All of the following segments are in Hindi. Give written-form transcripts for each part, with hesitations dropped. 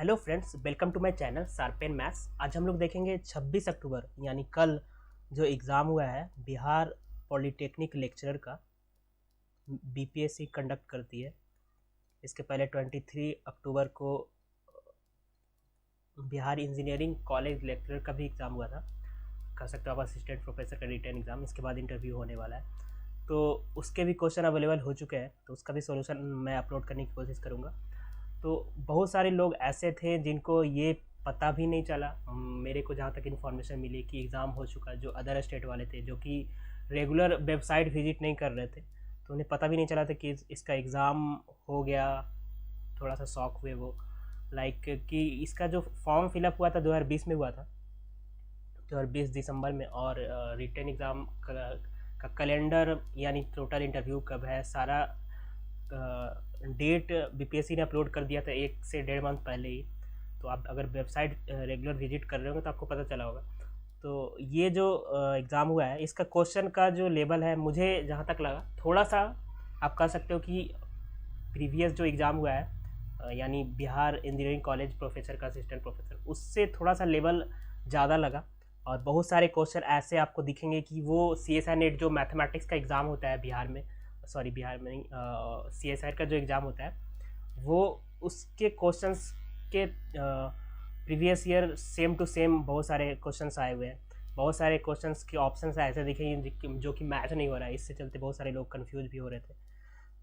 Hello friends, welcome to my channel sharpen maths. आज हम लोग देखेंगे 26 अक्टूबर यानी कल जो एग्ज़ाम हुआ है बिहार पॉलिटेक्निक लेक्चरर का, बीपीएससी कंडक्ट करती है। इसके पहले 23 अक्टूबर को बिहार इंजीनियरिंग कॉलेज लेक्चरर का भी एग्ज़ाम हुआ था, कह सकते हो आप असिस्टेंट प्रोफेसर का रिटर्न एग्ज़ाम। इसके बाद इंटरव्यू होने वाला है, तो उसके भी क्वेश्चन अवेलेबल हो चुके हैं, तो उसका भी सोल्यूशन मैं अपलोड करने की कोशिश करूँगा। तो बहुत सारे लोग ऐसे थे जिनको ये पता भी नहीं चला, मेरे को जहाँ तक इन्फॉर्मेशन मिली कि एग्ज़ाम हो चुका, जो अदर स्टेट वाले थे जो कि रेगुलर वेबसाइट विजिट नहीं कर रहे थे, तो उन्हें पता भी नहीं चला था कि इसका एग्ज़ाम हो गया। थोड़ा सा शॉक हुए वो, लाइक कि इसका जो फॉर्म फिलअप हुआ था 2020 में हुआ था, 2020 दिसंबर में, और रिटर्न एग्ज़ाम का कैलेंडर यानी टोटल इंटरव्यू कब है सारा डेट बीपीएससी ने अपलोड कर दिया था 1 से 1.5 मंथ पहले ही। तो आप अगर वेबसाइट रेगुलर विजिट कर रहे होंगे तो आपको पता चला होगा। तो ये जो एग्ज़ाम हुआ है इसका क्वेश्चन का जो लेवल है, मुझे जहाँ तक लगा थोड़ा सा, आप कह सकते हो कि प्रीवियस जो एग्ज़ाम हुआ है यानी बिहार इंजीनियरिंग कॉलेज प्रोफेसर का असिस्टेंट प्रोफेसर, उससे थोड़ा सा लेवल ज़्यादा लगा। और बहुत सारे क्वेश्चन ऐसे आपको दिखेंगे कि वो CSIR नेट जो मैथमेटिक्स का एग्ज़ाम होता है बिहार में, सॉरी बिहार में नहीं, CSIR का जो एग्ज़ाम होता है वो उसके क्वेश्चंस के previous year same to same बहुत सारे क्वेश्चंस आए हुए हैं। बहुत सारे क्वेश्चंस के ऑप्शंस ऐसे दिखेंगे जो कि मैच नहीं हो रहा है, इससे चलते बहुत सारे लोग कंफ्यूज भी हो रहे थे।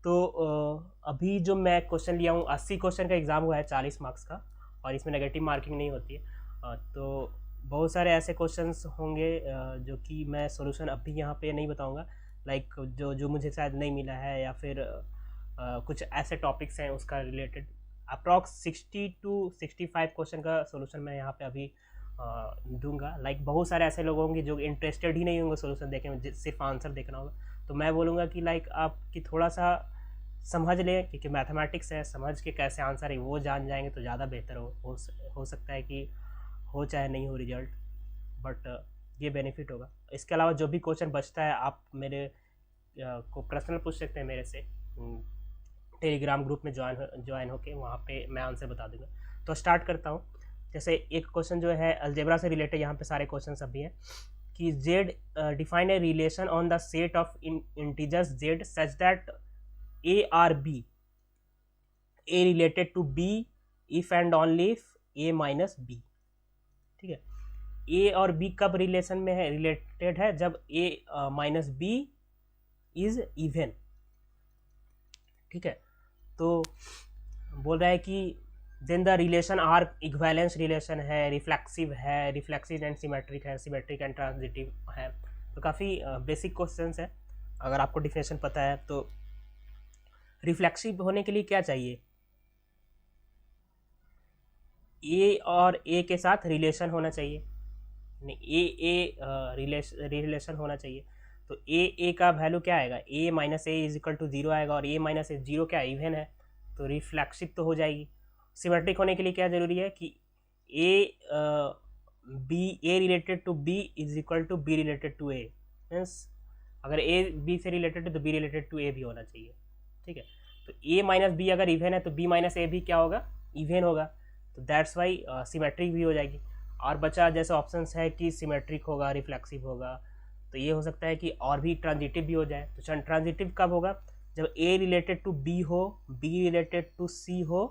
तो अभी जो मैं क्वेश्चन लिया हूँ, 80 क्वेश्चन का एग्ज़ाम हुआ है, 40 मार्क्स का, और इसमें नेगेटिव मार्किंग नहीं होती है। तो बहुत सारे ऐसे क्वेश्चंस होंगे जो कि मैं सॉल्यूशन अभी यहाँ पे नहीं बताऊँगा, लाइक जो मुझे शायद नहीं मिला है, या फिर कुछ ऐसे टॉपिक्स हैं उसका रिलेटेड। अप्रॉक्स 60 to 65 क्वेश्चन का सॉल्यूशन मैं यहाँ पे अभी दूंगा। लाइक बहुत सारे ऐसे लोग होंगे जो इंटरेस्टेड ही नहीं होंगे सॉल्यूशन देखने में, सिर्फ आंसर देखना होगा। तो मैं बोलूँगा कि लाइक आपकी थोड़ा सा समझ लें, क्योंकि मैथमेटिक्स है, समझ के कैसे आंसर है वो जान जाएंगे तो ज़्यादा बेहतर हो सकता है कि हो चाहे नहीं हो रिजल्ट, बट ये बेनिफिट होगा। इसके अलावा जो भी क्वेश्चन बचता है आप मेरे को पर्सनल पूछ सकते हैं मेरे से, टेलीग्राम ग्रुप में ज्वाइन होके, वहाँ पे मैं आंसर बता दूंगा। तो स्टार्ट करता हूँ। जैसे एक क्वेश्चन जो है अलजेब्रा से रिलेटेड, यहाँ पे सारे क्वेश्चन सभी हैं कि Z define a relation on the set of integers Z such that A R B, A related to B if and only if A minus B. ठीक है, ए और बी कब रिलेशन में है, रिलेटेड है जब A minus B is even. ठीक है, तो बोल रहा है कि then the relation R equivalence relation है, रिफ्लेक्सिव एंड सिमेट्रिक है, सिमेट्रिक एंड ट्रांजिटिव है। तो काफ़ी बेसिक क्वेश्चंस है, अगर आपको डिफिनेशन पता है तो। रिफ्लेक्सिव होने के लिए क्या चाहिए, ए और ए के साथ रिलेशन होना चाहिए, नहीं रिलेशन होना चाहिए। तो ए का वैल्यू क्या आएगा, A minus A is equal to 0 आएगा, और ए माइनस ए 0 क्या इवन है, तो रिफ्लेक्सिव तो हो जाएगी। सिमेट्रिक होने के लिए क्या जरूरी है कि A A related to B is equal to B related to A, means अगर ए बी से रिलेटेड है तो बी रिलेटेड टू ए भी होना चाहिए। ठीक है, तो ए माइनस बी अगर इवन है तो बी माइनस ए भी क्या होगा, इवन होगा, तो दैट्स वाई सिमेट्रिक भी हो जाएगी। और बचा जैसे ऑप्शंस है कि सिमेट्रिक होगा, रिफ्लेक्सिव होगा, तो ये हो सकता है कि और भी ट्रांजिटिव भी हो जाए। तो ट्रांजिटिव कब होगा, जब ए रिलेटेड टू बी हो, बी रिलेटेड टू सी हो,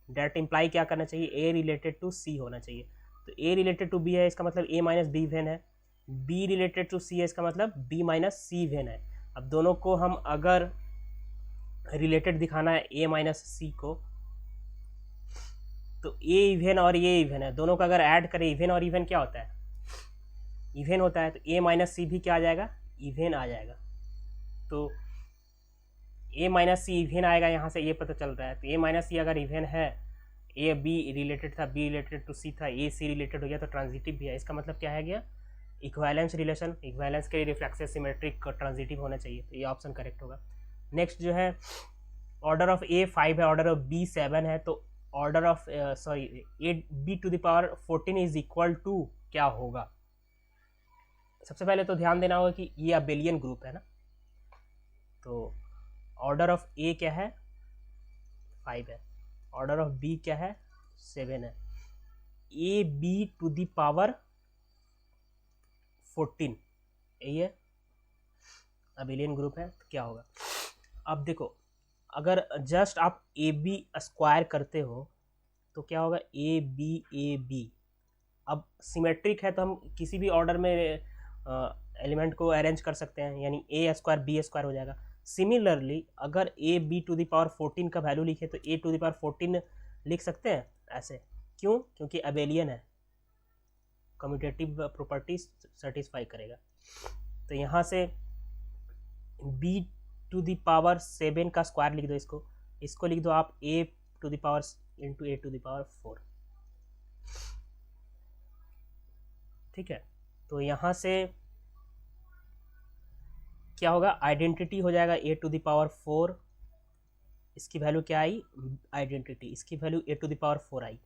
डेट इम्प्लाई क्या करना चाहिए, ए रिलेटेड टू सी होना चाहिए। तो ए रिलेटेड टू बी है, इसका मतलब ए माइनस बी इवन है, बी रिलेटेड टू सी है, इसका मतलब बी माइनस सी इवन है। अब दोनों को हम अगर रिलेटेड दिखाना है ए माइनस सी को, तो ए इवन और ये इवन है, दोनों का अगर ऐड करें, इवन और इवन क्या होता है, इवन होता है, तो ए माइनस सी भी क्या आ जाएगा, इवन आ जाएगा। तो ए माइनस सी इवन आएगा, यहाँ से ये पता चल रहा है। तो ए माइनस सी अगर इवन है, ए बी रिलेटेड था, बी रिलेटेड टू सी था, ए सी रिलेटेड हो गया, तो ट्रांजिटिव भी है। इसका मतलब क्या है गया, इक्विवेलेंस रिलेशन, इक्विवेलेंस के लिए रिफ्लेक्सिव सिमेट्रिक ट्रांजिटिव होना चाहिए, तो ये ऑप्शन करेक्ट होगा। नेक्स्ट जो है, ऑर्डर ऑफ ए 5 है, ऑर्डर ऑफ बी 7 है, तो order of sorry A B to the power 14 is equal to क्या होगा। सबसे पहले तो ध्यान देना होगा कि ये अबेलियन ग्रुप है ना, तो ऑर्डर ऑफ ए क्या है, 5 है, ऑर्डर ऑफ बी क्या है, 7 है, A B to the power 14, यही है अबेलियन ग्रुप है। तो क्या होगा, अब देखो अगर जस्ट आप ए बी स्क्वायर करते हो तो क्या होगा, ए बी। अब सिमेट्रिक है तो हम किसी भी ऑर्डर में एलिमेंट को अरेंज कर सकते हैं, यानी ए स्क्वायर बी स्क्वायर हो जाएगा। सिमिलरली अगर A B to the power 14 का वैल्यू लिखे तो ए टू द पावर 14 लिख सकते हैं ऐसे, क्यों, क्योंकि अबेलियन है, कम्यूटेटिव प्रॉपर्टी सेटिस्फाई करेगा। तो यहाँ से b टू द पावर 7 का स्क्वायर लिख दो, इसको लिख दो आप a to the power into a to the power 4, ठीक है। तो यहाँ से क्या होगा, आइडेंटिटी हो जाएगा a टू द पावर 4, इसकी वैल्यू क्या आई, आइडेंटिटी, इसकी value a to the power 4 आई।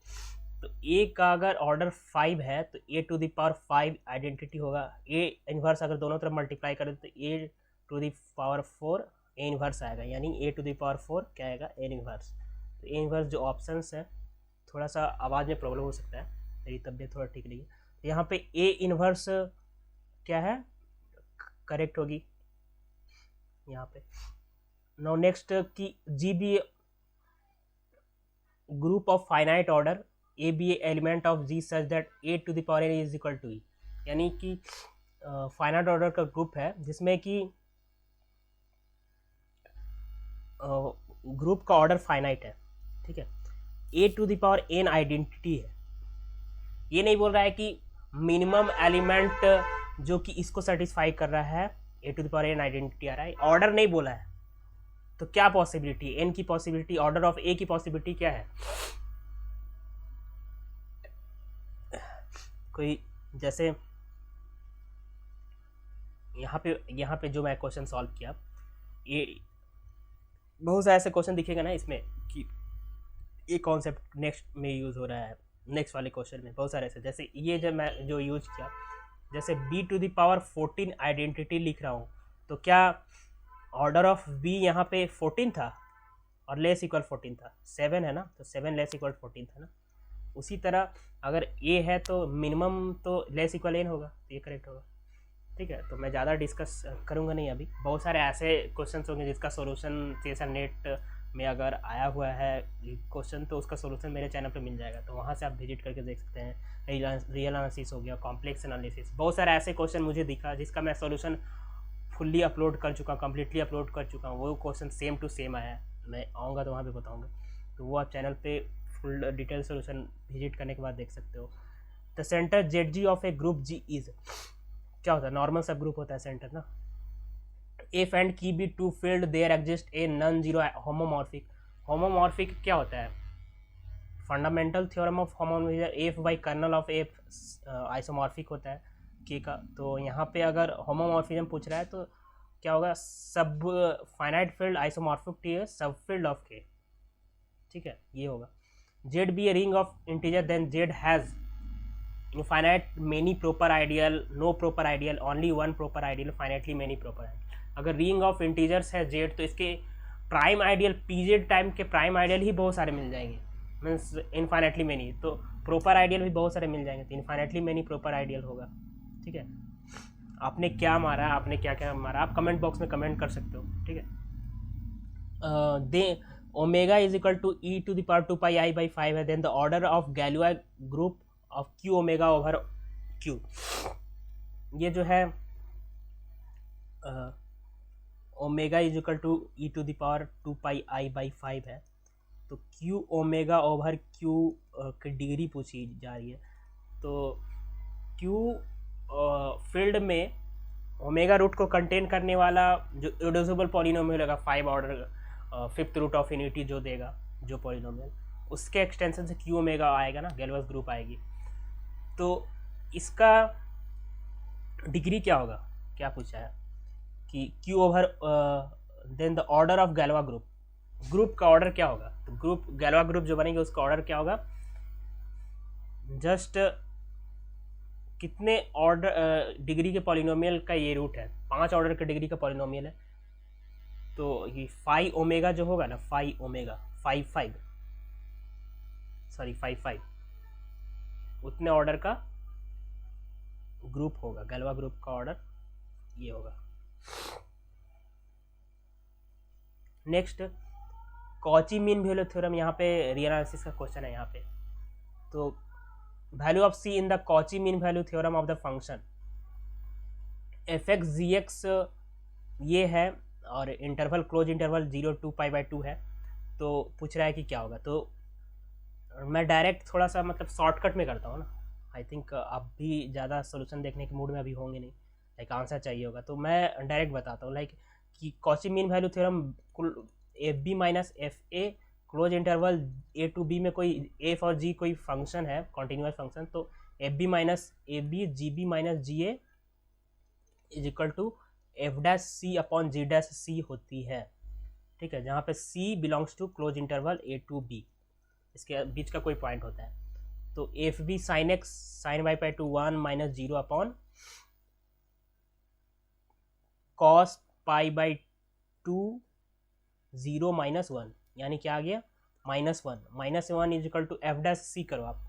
तो a का अगर ऑर्डर 5 है तो a to the power 5 identity होगा, a इन्वर्स अगर दोनों तरफ मल्टीप्लाई करें तो a to the power 4 A inverse आएगा, यानी a टू द पावर 4 क्या आएगा, ए इन्वर्स। तो ए इन्वर्स जो ऑप्शंस है, थोड़ा सा आवाज़ में प्रॉब्लम हो सकता है, मेरी तबीयत थोड़ा ठीक नहीं है। तो यहाँ पे ए इन्वर्स क्या है, करेक्ट होगी यहाँ पे। नाउ नेक्स्ट की G be group of finite order, A be element of G such that A to the power N is equal to E, यानी कि फाइनाइट ऑर्डर का ग्रुप है जिसमें कि ग्रुप का ऑर्डर फाइनाइट है, ठीक है। A to the power N identity है, ये नहीं बोल रहा है कि मिनिमम एलिमेंट जो कि इसको सेटिस्फाई कर रहा है A to the power N identity आ रहा है, ऑर्डर नहीं बोला है। तो क्या पॉसिबिलिटी, एन की पॉसिबिलिटी, ऑर्डर ऑफ ए की पॉसिबिलिटी क्या है, कोई जैसे यहाँ पे जो मैं क्वेश्चन सॉल्व किया, ये बहुत सारे ऐसे क्वेश्चन दिखेगा ना इसमें कि ये कॉन्सेप्ट नेक्स्ट में यूज़ हो रहा है, नेक्स्ट वाले क्वेश्चन में बहुत सारे ऐसे, जैसे ये जब मैं जो यूज किया, जैसे b to the power 14 identity लिख रहा हूँ, तो क्या ऑर्डर ऑफ b यहाँ पे 14 था और लेस इक्वल 14 था, 7 है ना, तो 7 लेस इक्वल 14 था ना। उसी तरह अगर a है तो मिनिमम तो लेस इक्वल n होगा, तो ये करेक्ट होगा, ठीक है। तो मैं ज़्यादा डिस्कस करूँगा नहीं अभी, बहुत सारे ऐसे क्वेश्चन होंगे जिसका सोल्यूशन CSR नेट में अगर आया हुआ है क्वेश्चन तो उसका सोल्यूशन मेरे चैनल पे मिल जाएगा, तो वहाँ से आप विजिट करके देख सकते हैं। रियल एनालिसिस हो गया, कॉम्प्लेक्स एनालिसिस, बहुत सारे ऐसे क्वेश्चन मुझे दिखा जिसका मैं सोल्यूशन फुल्ली अपलोड कर चुका हूँ, कम्प्लीटली अपलोड कर चुका हूँ, वो क्वेश्चन सेम टू सेम आया है। मैं आऊँगा तो वहाँ पे बताऊँगा, तो वो आप चैनल पे फुल डिटेल सोल्यूशन विजिट करने के बाद देख सकते हो। The centre ZG of A group G is, क्या होता है, नॉर्मल सब ग्रुप होता है सेंटर ना। इफ एंड की be two field there exist a non zero homomorphic, homomorphic क्या होता है, fundamental theorem of homomorphism, F by kernel of F isomorphic होता है के का। तो यहाँ पे अगर होमोमॉर्फिज्म पूछ रहा है तो क्या होगा, सब फाइनाइट फील्ड आइसोमॉर्फिक टी है सब फील्ड ऑफ के, ठीक है, ये होगा। Z be a ring of integer then Z has infinite many proper ideal, no proper ideal, only one proper ideal, finitely many proper ideal. अगर रिंग ऑफ इंटीजर्स है जेड तो इसके प्राइम आइडियल पीजेड टाइम के प्राइम आइडियल ही बहुत सारे मिल जाएंगे, मीन्स इनफाइनाइटली मेनी, तो प्रॉपर आइडियल भी बहुत सारे मिल जाएंगे, तो इनफाइनाइटली मेनी प्रॉपर आइडियल होगा, ठीक है। आपने क्या मारा, आपने क्या क्या मारा, आप कमेंट बॉक्स में कमेंट कर सकते हो, ठीक है। दे omega is equal to E to the power 2 pi I by 5 है, then the order of Galois group of Q omega over Q, ये जो है omega is equal to E to the power 2 pi I by 5 है, तो क्यू ओमेगा ओवर क्यू की डिग्री पूछी जा रही है। तो क्यू फील्ड में ओमेगा रूट को कंटेन करने वाला जो इरेड्यूसिबल पॉलिनोमियल होगा 5 order 5th root of infinity जो देगा जो पॉलिनोमियल, उसके एक्सटेंशन से क्यू ओमेगा आएगा ना, गैलुअस ग्रुप आएगी। तो इसका डिग्री क्या होगा, क्या पूछा है कि Q over then the order of Galois group, group का ऑर्डर क्या होगा, तो ग्रुप गैलुआ ग्रुप जो बनेंगे उसका ऑर्डर क्या होगा, जस्ट कितने ऑर्डर डिग्री के पॉलिनोमियल का ये रूट है, 5 ऑर्डर के डिग्री का पॉलिनोमियल है, तो ये 5 ओमेगा जो होगा ना, 5 ओमेगा 5 सॉरी 5 उतने ऑर्डर का ग्रुप होगा, गैल्वा ग्रुप का ऑर्डर ये होगा। Next Cauchy mean value theorem, यहाँ पे रीएनालिसिस का क्वेश्चन है यहाँ पे। तो value of C in the Cauchy mean value theorem of the function F X G X ये है, और इंटरवल क्लोज इंटरवल 0 to π/2 है। तो पूछ रहा है कि क्या होगा। तो मैं डायरेक्ट थोड़ा सा मतलब शॉर्टकट में करता हूँ ना, आई थिंक आप भी ज़्यादा सोल्यूशन देखने के मूड में अभी होंगे नहीं, लाइक आंसर चाहिए होगा, तो मैं डायरेक्ट बताता हूँ। लाइक कि Cauchy mean value theorem F B minus F A close interval A to B में कोई एफ और जी कोई फंक्शन है, कॉन्टिन्यूस फंक्शन, तो F B minus A B G B minus G A is equal to F dash C upon G dash C होती है। ठीक है, जहाँ पे C belongs to close interval A to B, इसके बीच का कोई पॉइंट होता है। तो F B sine X sine y/2 1 minus 0 upon cos π/2 0 minus 1, यानी क्या आ गया -1। -1 is equal to F dash C करो आप,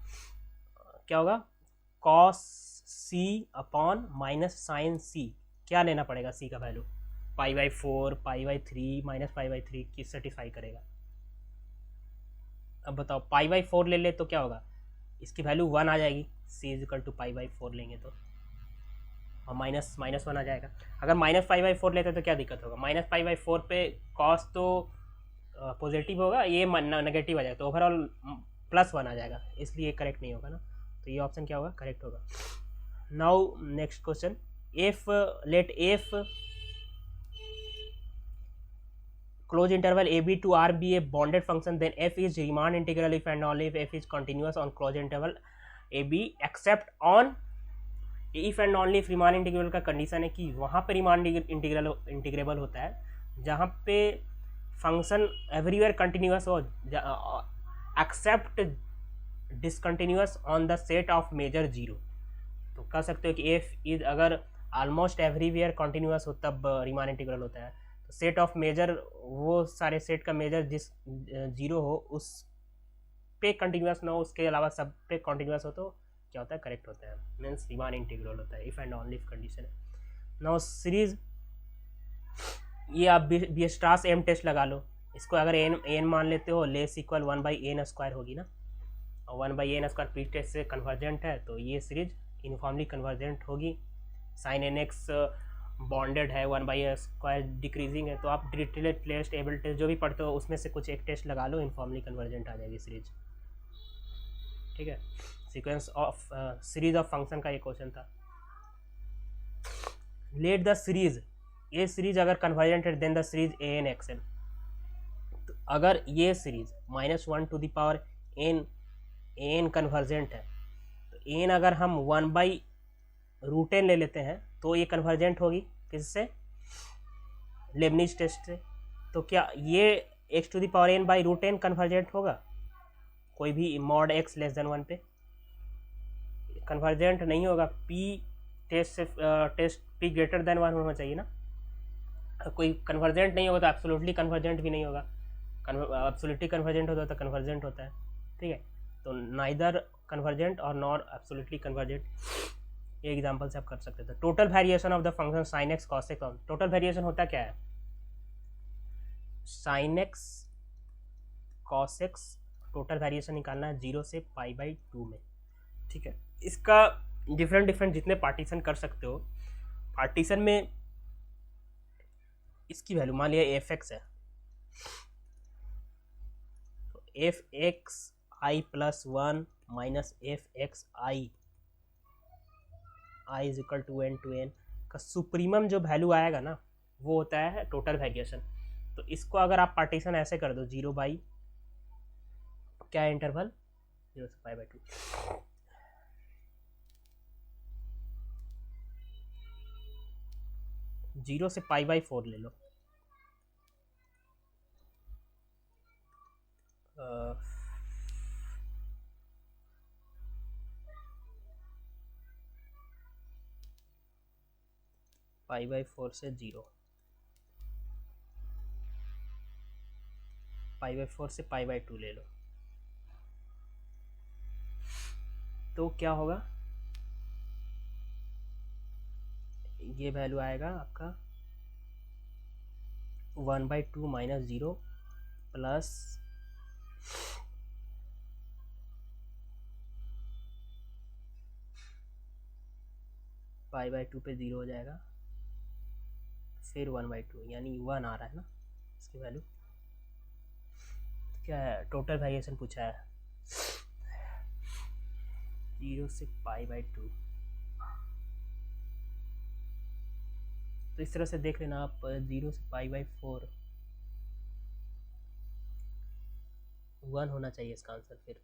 क्या होगा cos C upon minus sine C. क्या लेना पड़ेगा सी का वैल्यू, π/4 π/3 माइनस π/3 की सेटिस्फाई करेगा। अब बताओ π/4 ले ले तो क्या होगा, इसकी वैल्यू 1 आ जाएगी, सी इज इक्वल टू π/4 लेंगे तो, और माइनस 1 आ जाएगा। अगर माइनस π/4 लेते तो क्या दिक्कत होगा, माइनस π/4 पे कॉस तो पॉजिटिव होगा, ये नेगेटिव आ जाएगा, तो ओवरऑल +1 आ जाएगा, इसलिए करेक्ट नहीं होगा ना। तो ये ऑप्शन क्या होगा, करेक्ट होगा। Now next question, if late F close interval ab to r be a bounded function, then f is Riemann integral if and only if f is continuous on close interval ab except on if and only if Riemann integral का कंडीशन है कि वहाँ पे Riemann इंटीग्रेबल होता है जहाँ पे फंक्शन एवरीवेयर कंटिन्यूस हो, except discontinuous on the set of measure 0। तो कह सकते हो कि एफ इज अगर ऑलमोस्ट एवरीवेयर कंटिन्यूस हो तब Riemann इंटीग्रल होता है। तो सेट ऑफ मेजर, वो सारे सेट का मेजर जिस 0 हो उस पे कंटिन्यूस ना हो, उसके अलावा सब पे कंटिन्यूस हो तो क्या होता है, करेक्ट होता है, मीन्स Riemann इंटीग्रल होता है, if and only if condition है। नाउ सीरीज, ये आप बी स्टार्स एम टेस्ट लगा लो, इसको अगर एन मान लेते हो लेस इक्वल 1/n² होगी ना, और 1/n² पी टेस्ट से कन्वर्जेंट है, तो ये सीरीज यूनिफॉर्मली कन्वर्जेंट होगी। साइन एन एक्स बॉन्डेड है, 1/² डिक्रीजिंग है, तो आप डिरिचलेट टेस्ट, एबल टेस्ट जो भी पढ़ते हो उसमें से कुछ एक टेस्ट लगा लो, यूनिफॉर्मली कन्वर्जेंट आ जाएगी सीरीज। ठीक है, sequence of series of function का ये क्वेश्चन था। लेट द सीरीज, ये सीरीज अगर कन्वर्जेंट है देन द सीरीज an(xn). तो अगर ये series -1 to the power n convergent है, तो n अगर हम 1/√n ले लेते हैं तो ये कन्वर्जेंट होगी किससे, लेबनिज टेस्ट से। तो क्या ये x⁴n/√n कन्वर्जेंट होगा, कोई भी मॉड x <1 पे कन्वर्जेंट नहीं होगा। p टेस्ट से टेस्ट p >1 होना चाहिए ना, कोई कन्वर्जेंट नहीं होगा तो एब्सोल्युटली कन्वर्जेंट भी नहीं होगा, एब्सोल्युटली कन्वर्जेंट होता तो कन्वर्जेंट होता है। ठीक है, तो नाइदर कन्वर्जेंट और नॉर एब्सोल्युटली कन्वर्जेंट, ये एग्जांपल से आप कर सकते थे। Total variation of the function sine x cos x, total variation होता क्या है, sine x cos x, total variation निकालना है 0 से π/2 में। ठीक है, इसका डिफरेंट जितने पार्टीशन कर सकते हो, पार्टीशन में इसकी वैल्यू मान लिया एफ एक्स है, तो F X I +1 minus F X I is equal to n का सुप्रीमम जो वैल्यू आएगा ना वो होता है टोटल वेरिएशन। तो इसको अगर आप पार्टीशन ऐसे कर दो 0 बाई क्या इंटरवल 0 से π/2, जीरो से π/4 ले लो, π/4 से 0, π/4 से π/2 ले लो, तो क्या होगा, ये वैल्यू आएगा आपका 1/2 माइनस 0 प्लस π/2 पे 0 हो जाएगा, फिर 1/2 यानी 1 आ रहा है ना इसकी वैल्यू। क्या है, टोटल वेरिएशन पूछा है 0 से π/2। तो इस तरह से देख लेना आप, 0 से π/4 1 होना चाहिए इसका आंसर फिर।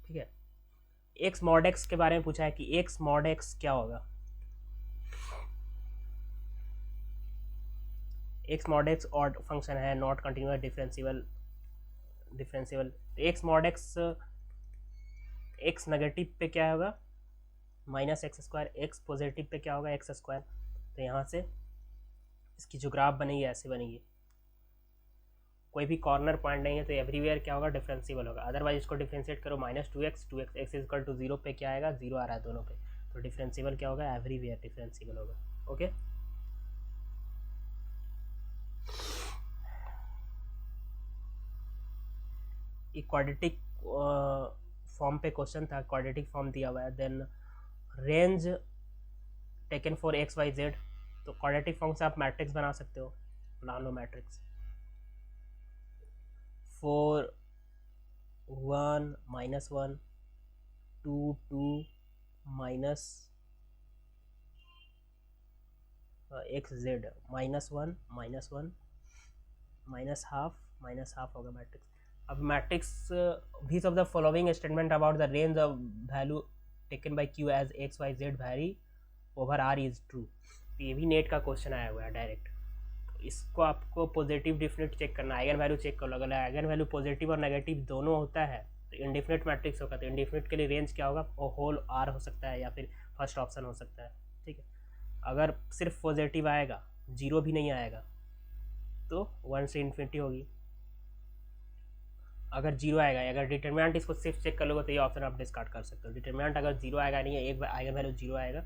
ठीक है, एक्स मॉड एक्स के बारे में पूछा है कि एक्स मॉड एक्स क्या होगा। X mod X odd function है, not continuous differential. X mod X, X negative पे क्या होगा -x², एक्स पॉजिटिव पे क्या होगा x²। तो यहाँ से इसकी जो ग्राफ बनेगी ऐसे बनेगी, कोई भी कॉर्नर पॉइंट नहीं है तो एवरीवेयर क्या होगा, डिफरेंशिएबल होगा। अदरवाइज इसको डिफरेंशिएट करो -2x, x इक्वल टू 0 पे क्या आएगा, 0 आ रहा है दोनों पे, तो डिफरेंशिएबल क्या होगा, एवरीवेयर डिफरेंशिएबल होगा। ओके, क्वाड्रेटिक फॉर्म पे क्वेश्चन था, क्वाड्रेटिक फॉर्म दिया हुआ है, then range taken for x y z। तो क्वाड्रेटिक फॉर्म से आप मैट्रिक्स बना सकते हो, बना लो मैट्रिक्स 4 1 -1 2 2 माइनस xz -1 -1 -हाफ होगा मैट्रिक्स। अब matrix which of the following statement about the range of value taken by q as x y z vary over r is true. ये भी नेट का क्वेश्चन आया हुआ है डायरेक्ट। तो इसको आपको पॉजिटिव डिफिनिट चेक करना, आइगन वैल्यू चेक कर लो। अगर आइगन वैल्यू पॉजिटिव और नेगेटिव दोनों होता है तो इंडिफिनिट मैट्रिक्स होगा। तो इंडिफिनिट के लिए रेंज क्या होगा, वो होल r हो सकता है या फिर फर्स्ट ऑप्शन हो सकता है। ठीक है, अगर सिर्फ पॉजिटिव आएगा, जीरो भी नहीं आएगा, तो 1 से इन्फिनिटी होगी। अगर जीरो आएगा, अगर डिटरमिनेंट इसको सिर्फ चेक कर लोगे तो ये ऑप्शन आप डिस्कार्ड कर सकते हो। डिटरमिनेंट अगर जीरो आएगा नहीं है, एक आइगन वैल्यू जीरो आएगा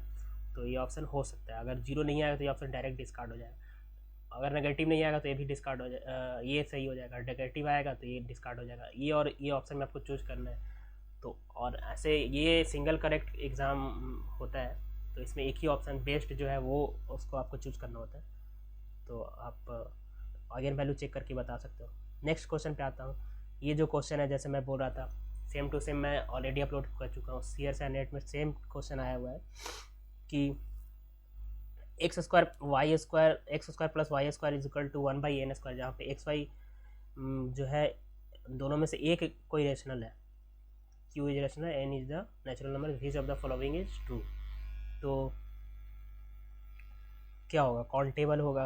तो ये ऑप्शन हो सकता है। अगर जीरो नहीं आएगा तो ये ऑप्शन डायरेक्ट डिस्कार्ड हो जाएगा। अगर नेगेटिव नहीं आएगा तो ये भी डिस्कार्ड हो जाएगा, ये सही हो जाएगा। नेगेटिव आएगा तो ये डिस्कार्ड हो जाएगा। ये और ये ऑप्शन में आपको चूज करना है। तो और ऐसे ये सिंगल करेक्ट एग्ज़ाम होता है, तो इसमें एक ही ऑप्शन बेस्ट जो है वो उसको आपको चूज करना होता है। तो आप आइगन वैल्यू चेक करके बता सकते हो। नेक्स्ट क्वेश्चन पे आता हूँ। ये जो क्वेश्चन है, जैसे मैं बोल रहा था, सेम टू सेम मैं ऑलरेडी अपलोड कर चुका हूँ। CSIR-NET में सेम क्वेश्चन आया हुआ है कि x² plus y² is equal to 1/n², जहाँ पे x y जो है दोनों में से एक कोई रेशनल है। q is rational, n is the natural number, which of the following is true. तो क्या होगा, काउंटेबल होगा।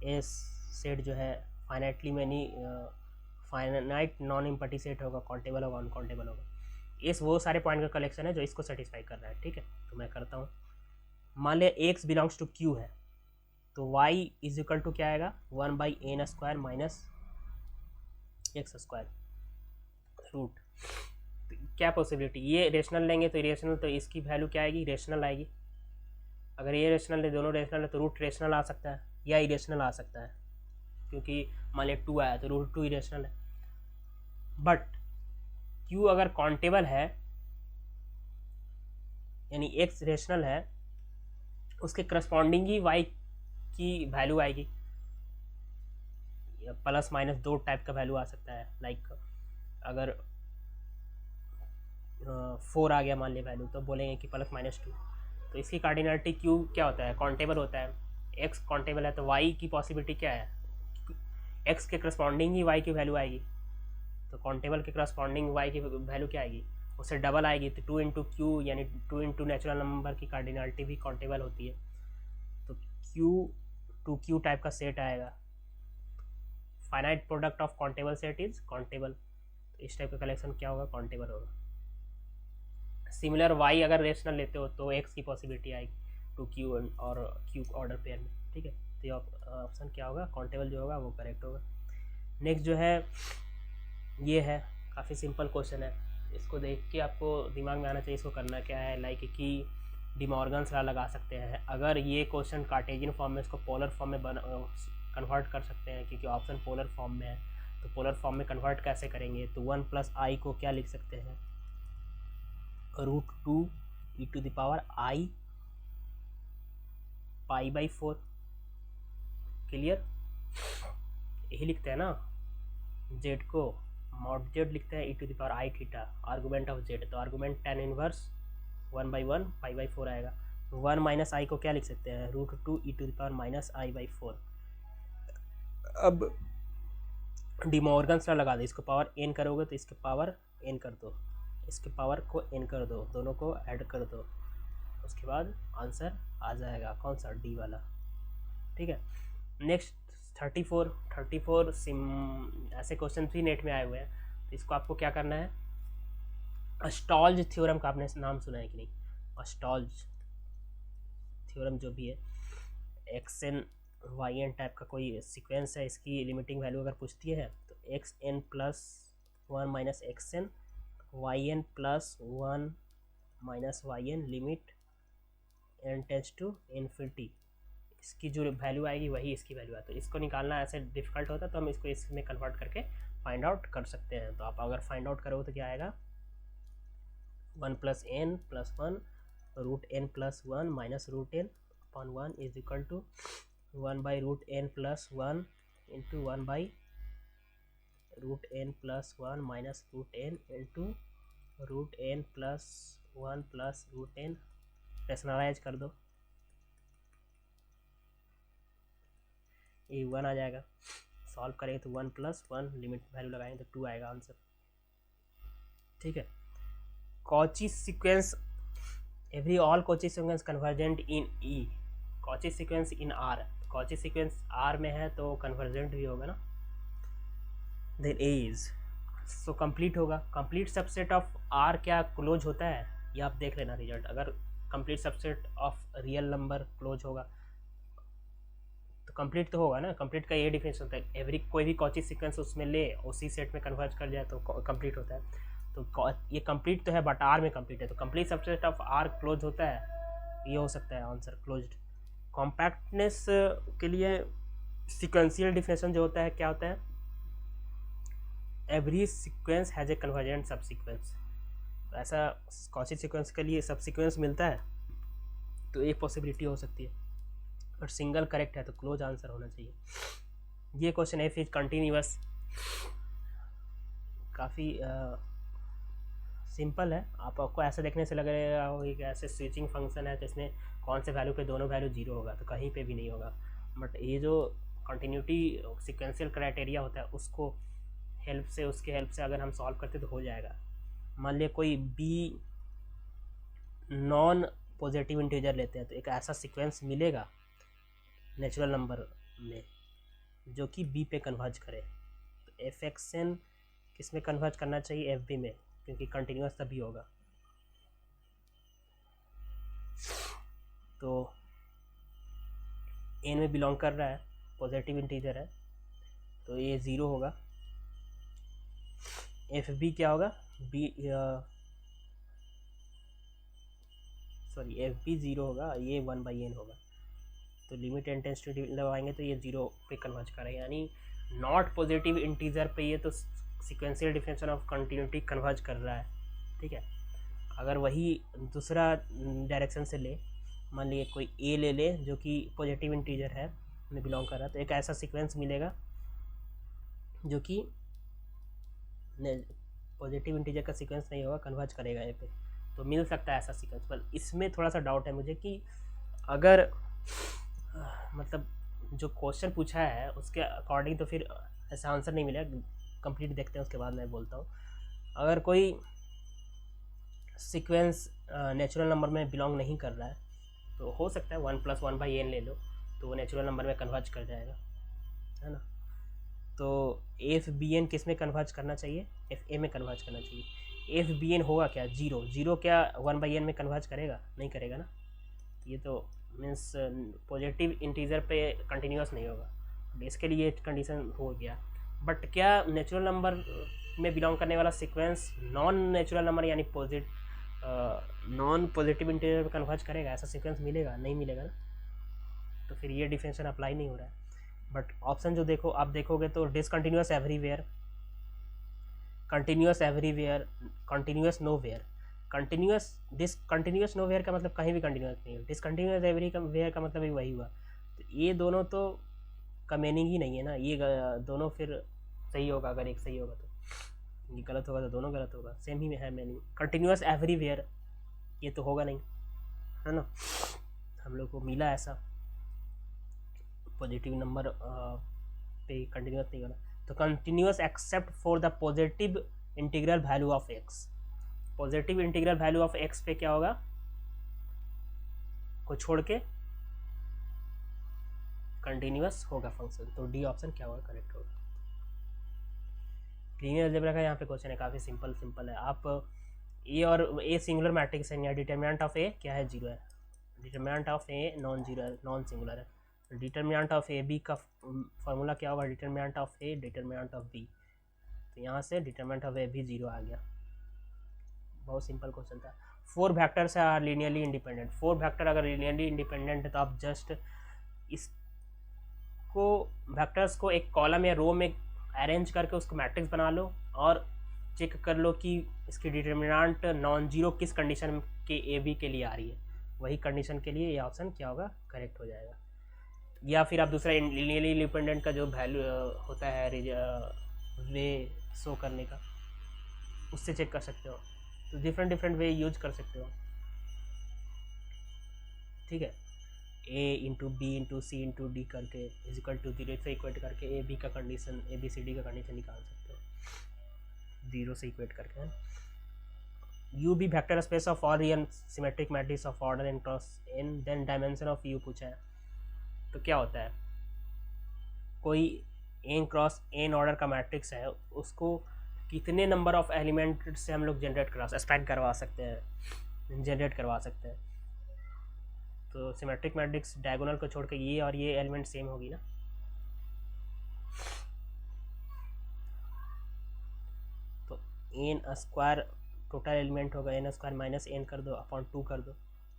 एस सेट जो है finitely many finite non empty set होगा, काउंटेबल होगा, अनकाउंटेबल होगा। इस वो सारे पॉइंट का कलेक्शन है जो इसको सेटिस्फाई कर रहा है। ठीक है, तो मैं करता हूँ। मान लिया x बिलोंग्स टू q है, तो y इज इक्वल टू क्या आएगा, 1/n² माइनस x² रूट। क्या पॉसिबिलिटी, ये रेशनल लेंगे तो रेशनल, तो इसकी वैल्यू क्या आएगी, रेशनल आएगी। अगर ये रेशनल है, दोनों रेशनल है, तो रूट रेशनल आ सकता है या इरेशनल आ सकता है, क्योंकि मान लिया 2 आया तो रूट 2 इरेशनल है। बट q अगर काउंटेबल है, यानी x रेशनल है, उसके करस्पॉन्डिंग ही y की वैल्यू आएगी। प्लस माइनस दो टाइप का वैल्यू आ सकता है। लाइक अगर 4 आ गया मान लिया वैल्यू, तो बोलेंगे कि +-2। तो इसकी कार्डिनलिटी q क्या होता है, काउंटेबल होता है। x काउंटेबल है तो y की पॉसिबिलिटी क्या है, x के करस्पॉन्डिंग ही y की वैल्यू आएगी। तो काउंटेबल के करस्पॉन्डिंग y की वैल्यू क्या आएगी, उससे डबल आएगी। तो 2 इंटू क्यू, यानी 2 इंटू नेचुरल नंबर की कार्डिनलिटी भी काउंटेबल होती है। तो q टू q टाइप का सेट आएगा। Finite product of countable set is countable. तो इस टाइप का कलेक्शन क्या होगा, काउंटेबल होगा। सिमिलर y अगर रेशनल लेते हो तो x की पॉसिबिलिटी आएगी टू q और q ऑर्डर पेयर में। ठीक है, तो ये ऑप्शन क्या होगा, काउंटेबल जो होगा वो करेक्ट होगा। नेक्स्ट जो है ये है, काफ़ी सिंपल क्वेश्चन है। इसको देख के आपको दिमाग में आना चाहिए इसको करना क्या है। लाइक कि डी मॉर्गन्स लॉ लगा सकते हैं। अगर ये क्वेश्चन कार्टेशियन फॉर्म में इसको पोलर फॉर्म में कन्वर्ट कर सकते हैं, क्योंकि ऑप्शन पोलर फॉर्म में है, तो पोलर फॉर्म में कन्वर्ट कैसे करेंगे, तो 1 + i को क्या लिख सकते हैं, √2 e⁻i π/4। क्लियर, यही लिखते हैं ना, जेड को मॉड जेड लिखते हैं e⁻i theta, argument of Z, तो आर्गूमेंट tan इनवर्स 1/1 π/4 आएगा। 1 - i को क्या लिख सकते हैं, √2 e⁻i/4। अब डी मॉर्गन्स लॉ लगा दो, इसको पावर n करोगे तो इसके पावर n कर दो, इसके पावर को n कर दो, दोनों को ऐड कर दो, उसके बाद आंसर आ जाएगा कौन सा, डी वाला। ठीक है, नेक्स्ट 34 ऐसे क्वेश्चन भी नेट में आए हुए हैं, तो इसको आपको क्या करना है, अस्टॉल्ज थ्योरम का आपने नाम सुना है कि नहीं, अस्टॉल्ज थ्योरम जो भी है, xn yn टाइप का कोई सीक्वेंस है, इसकी लिमिटिंग वैल्यू अगर पूछती है तो xn + 1 - xn yn + 1 - yn limit n tends to infinity, इसकी जो वैल्यू आएगी वही इसकी वैल्यू है। तो इसको निकालना ऐसे डिफिकल्ट होता है, तो हम इसको इसमें कन्वर्ट करके फाइंड आउट कर सकते हैं। तो आप अगर फाइंड आउट करोगे तो क्या आएगा, 1 + n + 1 √n + 1 - √n/1 = 1/√n + 1 × 1/√n + 1 - √n × √n + 1 + √n, rationalise कर दो, ये 1 आ जाएगा। सॉल्व करेंगे तो 1 + 1 लिमिट वैल्यू लगाएंगे तो 2 आएगा आंसर। ठीक है, Cauchy sequence every all Cauchy sequence convergent in E, Cauchy sequence in R, Cauchy sequence R में है तो कन्वर्जेंट भी होगा ना, then A is, so complete होगा। कंप्लीट सबसेट ऑफ आर क्या क्लोज होता है, ये आप देख लेना रिजल्ट। अगर complete subset of real number close होगा तो कंप्लीट तो होगा ना, कंप्लीट का ये डिफिनेशन होता है, एवरी कोई भी कॉची सीक्वेंस उसमें ले उसी सेट में कन्वर्ज कर जाए तो कंप्लीट होता है। तो ये कंप्लीट तो है बट आर में कंप्लीट है, तो complete subset of R close होता है, ये हो सकता है आंसर क्लोज्ड। कॉम्पैक्टनेस के लिए सीक्वेंशियल डिफिनेशन जो होता है क्या होता है, every sequence has a convergent सब सीक्वेंस, तो ऐसा कॉची सीक्वेंस के लिए सब सीक्वेंस मिलता है, तो एक पॉसिबिलिटी हो सकती है, और सिंगल करेक्ट है तो क्लोज आंसर होना चाहिए। ये क्वेश्चन एफ इज कंटिन्यूअस, काफ़ी सिंपल है। आपको ऐसा देखने से लग रहा होगा कि ऐसे स्विचिंग फंक्शन है तो इसमें कौन से वैल्यू पे दोनों वैल्यू 0 होगा, तो कहीं पे भी नहीं होगा। बट ये जो कंटिन्यूटी सिक्वेंशियल क्राइटेरिया होता है उसको उसके हेल्प से अगर हम सॉल्व करते तो हो जाएगा। मान लिया कोई बी नॉन पॉजिटिव इंटीजर लेते हैं तो एक ऐसा सीक्वेंस मिलेगा नेचुरल नंबर में जो कि बी पे कन्वर्ज करे, तो fxn किस में कन्वर्ज करना चाहिए, fb में, क्योंकि कंटिन्यूअस तभी होगा। तो n में बिलोंग कर रहा है, पॉजिटिव इंटीजर है, तो ये 0 होगा। fb क्या होगा, fb 0 होगा, ये 1/n होगा, तो लिमिट n टेंड्स टू लगाएंगे तो ये 0 पे कन्वर्ज करेगा, यानी नॉट पॉजिटिव इंटीजर पे ये तो sequential definition of continuity converge कर रहा है। ठीक है, अगर वही दूसरा डायरेक्शन से ले, मान लिए कोई a ले ले जो कि पॉजिटिव इंटीजर है में बिलोंग कर रहा है, तो एक ऐसा सीक्वेंस मिलेगा जो कि पॉजिटिव इंटीजर का सीक्वेंस नहीं होगा, कन्वर्ज करेगा ए पे, तो मिल सकता है ऐसा सीक्वेंस। पर इसमें थोड़ा सा डाउट है मुझे कि अगर मतलब जो क्वेश्चन पूछा है उसके अकॉर्डिंग तो फिर ऐसा आंसर नहीं मिलेगा। कंप्लीट देखते हैं उसके बाद मैं बोलता हूँ। अगर कोई सीक्वेंस नेचुरल नंबर में बिलोंग नहीं कर रहा है तो हो सकता है 1 + 1/n ले लो तो वो नेचुरल नंबर में कन्वर्ज कर जाएगा, है ना। तो fbn किस में कन्वर्ज करना चाहिए, fa में कन्वर्ज करना चाहिए। fbn होगा क्या, 0 क्या 1/n में कन्वर्ज करेगा, नहीं करेगा ना, ये तो मीन्स पॉजिटिव इंटीजर पे कंटिन्यूअस नहीं होगा, इसके लिए कंडीशन हो गया। बट क्या नेचुरल नंबर में बिलोंग करने वाला सीक्वेंस नॉन नेचुरल नंबर यानी नॉन पॉजिटिव इंटीजर में कन्वर्ज करेगा? ऐसा सीक्वेंस मिलेगा? नहीं मिलेगा ना, तो फिर ये डिफिनेशन अप्लाई नहीं हो रहा है। बट ऑप्शन जो देखो आप देखोगे तो discontinuous everywhere, continuous everywhere, continuous nowhere. Discontinuous nowhere का मतलब कहीं भी कंटिन्यूअस नहीं है, डिसकंटिन्यूअस एवरीवेयर का मतलब भी वही हुआ। तो ये दोनों तो का मीनिंग ही नहीं है ना, ये दोनों फिर सही होगा अगर एक सही होगा तो, ये गलत होगा तो दोनों गलत होगा, सेम ही है मीनिंग। कंटिन्यूअस एवरीवेयर ये तो होगा नहीं, है ना, हम लोग को मिला ऐसा पॉजिटिव नंबर पे कंटिन्यूअस नहीं होना। तो continuous except for the positive integral value of x. Positive integral value of x पे क्या होगा, को छोड़ के कंटिन्यूअस होगा फंक्शन। तो डी ऑप्शन क्या होगा, करेक्ट होगा। लीनियर अलजेब्रा का यहाँ पे क्वेश्चन है, काफ़ी सिंपल है। आप ए और ए सिंगुलर मैट्रिक्स है, या डिटर्मिनेंट ऑफ ए क्या है, 0 है। Determinant of A non zero है, नॉन सिंगुलर है। डिटर्मिनेंट ऑफ ए बी का फॉर्मूला क्या होगा, determinant of A determinant of B. तो यहाँ से डिटर्मिनेंट ऑफ ए भी 0 आ गया। बहुत सिंपल क्वेश्चन था। 4 vectors are linearly independent. 4 vector अगर लीनियरली इंडिपेंडेंट है तो आप जस्ट इसको वेक्टर्स को एक कॉलम या रो में अरेंज करके उसको मैट्रिक्स बना लो और चेक कर लो कि इसकी डिटर्मिनेंट नॉन जीरो किस कंडीशन के ए बी के लिए आ रही है, वही कंडीशन के लिए ये ऑप्शन क्या होगा, करेक्ट हो जाएगा। या फिर आप दूसरा लीनियरली इंडिपेंडेंट का जो वैल्यू होता है वे शो करने का, उससे चेक कर सकते हो। तो डिफरेंट वे यूज कर सकते हो, ठीक है। A into B into C into D करके इजिकल टू 0 से इक्वेट करके ए बी का condition, A B C D का कंडीशन निकाल सकते हो 0 से इक्वेट करके। U be vector space of all real symmetric matrix of order N cross N then dimension of U पूछा है। तो क्या होता है, कोई एन क्रॉस एन ऑर्डर का मैट्रिक्स है, उसको कितने नंबर ऑफ एलिमेंट से हम लोग एक्सपेंड करवा सकते हैं, जनरेट करवा सकते हैं। तो सिमेट्रिक मैट्रिक्स डायगोनल को छोड़ के ये और ये एलिमेंट सेम होगी ना। तो एन स्क्वायर टोटल एलिमेंट होगा, एन स्क्वायर माइनस एन कर दो अपॉन 2 कर दो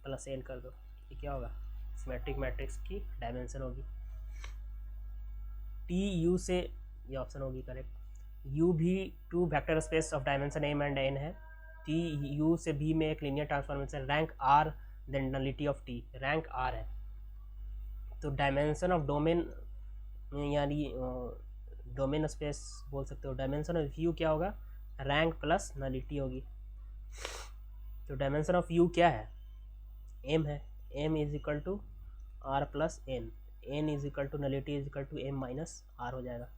प्लस एन कर दो, ये क्या होगा, सिमेट्रिक मैट्रिक्स की डायमेंशन होगी। टी यू से ये ऑप्शन होगी करेक्ट। यू भी 2 vector space of dimension M and N है। टी यू से बी में एक linear transformation, rank R then nullity of T, rank R है। तो डायमेंशन ऑफ डोमेन यानी डोमेन स्पेस बोल सकते हो, डायमेंशन ऑफ यू क्या होगा, रैंक प्लस नलिटी होगी। तो डायमेंशन ऑफ यू क्या है, एम है, M is equal to R plus N, N is equal to nullity is equal to M minus R हो जाएगा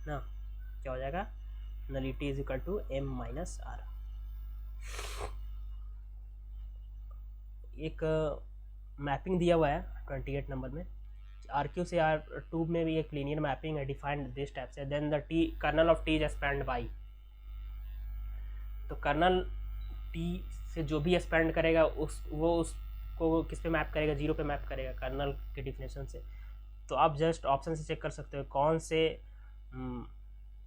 ना। क्या हो जाएगा, nullity is equal to M minus R. एक मैपिंग दिया हुआ है 28 नंबर में, आर क्यू से आर टू में भी एक लीनियर मैपिंग है डिफाइंड दिस टाइप से, then the T kernel of T is expand by. तो कर्नल टी से जो भी एक्सपेंड करेगा उसको किस पे मैप करेगा, 0 पे मैप करेगा कर्नल के डिफिनेशन से। तो आप जस्ट ऑप्शन से चेक कर सकते हो कौन से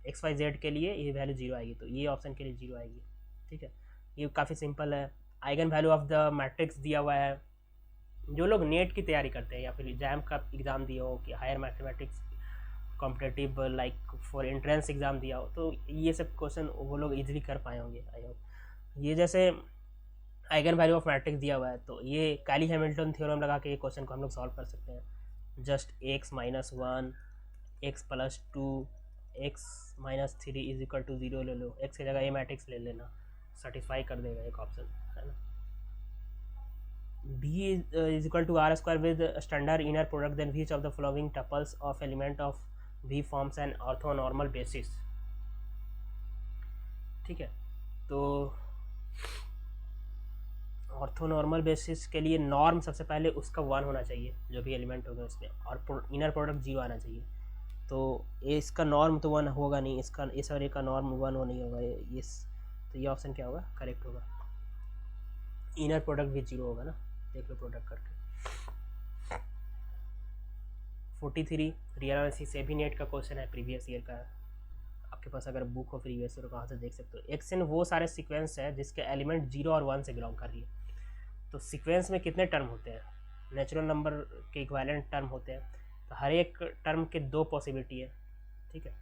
एक्स वाई जेड के लिए ये वैल्यू 0 आएगी, तो ये ऑप्शन के लिए 0 आएगी, ठीक है। ये काफ़ी सिंपल है। Eigenvalue of the matrix दिया हुआ है, जो लोग नेट की तैयारी करते हैं या फिर एग्जाम का एग्ज़ाम दिया हो कि higher mathematics competitive like for entrance exam दिया हो, तो ये सब क्वेश्चन वो लोग इजीली कर पाए होंगे आई होप। ये जैसे आइगन वैल्यू ऑफ मैट्रिक्स दिया हुआ है, तो ये कैली हैमिल्टन थ्योरम लगा के ये क्वेश्चन को हम लोग सॉल्व कर सकते हैं। Just x minus 1 x plus 2 x minus 3 is equal to 0 ले लो, x की जगह ए मैट्रिक्स ले लेना, सेटिस्फाई कर देगा एक ऑप्शन, है ना। b is equal to r square with standard inner product, then which of the following tuples of element of v forms an orthonormal basis, ठीक है। तो ऑर्थोनॉर्मल बेसिस के लिए नॉर्म सबसे पहले उसका 1 होना चाहिए, जो भी एलिमेंट होगा उसमें, और इनर प्रोडक्ट 0 आना चाहिए। तो इसका नॉर्म तो 1 होगा नहीं, इसका इस और का नॉर्म 1 हो नहीं होगा ये, तो ये ऑप्शन क्या होगा, करेक्ट होगा। इनर प्रोडक्ट भी 0 होगा ना, देख लो प्रोडक्ट करके। 43 रियल एनालिसिस से भी नेट का क्वेश्चन है, प्रीवियस ईयर का। आपके पास अगर बुक हो प्रीवियस ईयर, कहाँ से देख सकते हो। एक्सन वो सारे सीक्वेंस है जिसके एलिमेंट 0 और 1 से बिलोंग कर रही है। तो सीक्वेंस में कितने टर्म होते हैं, नेचुरल नंबर के इक्विवेलेंट टर्म होते हैं। तो हर एक टर्म के 2 पॉसिबिलिटी है, ठीक है।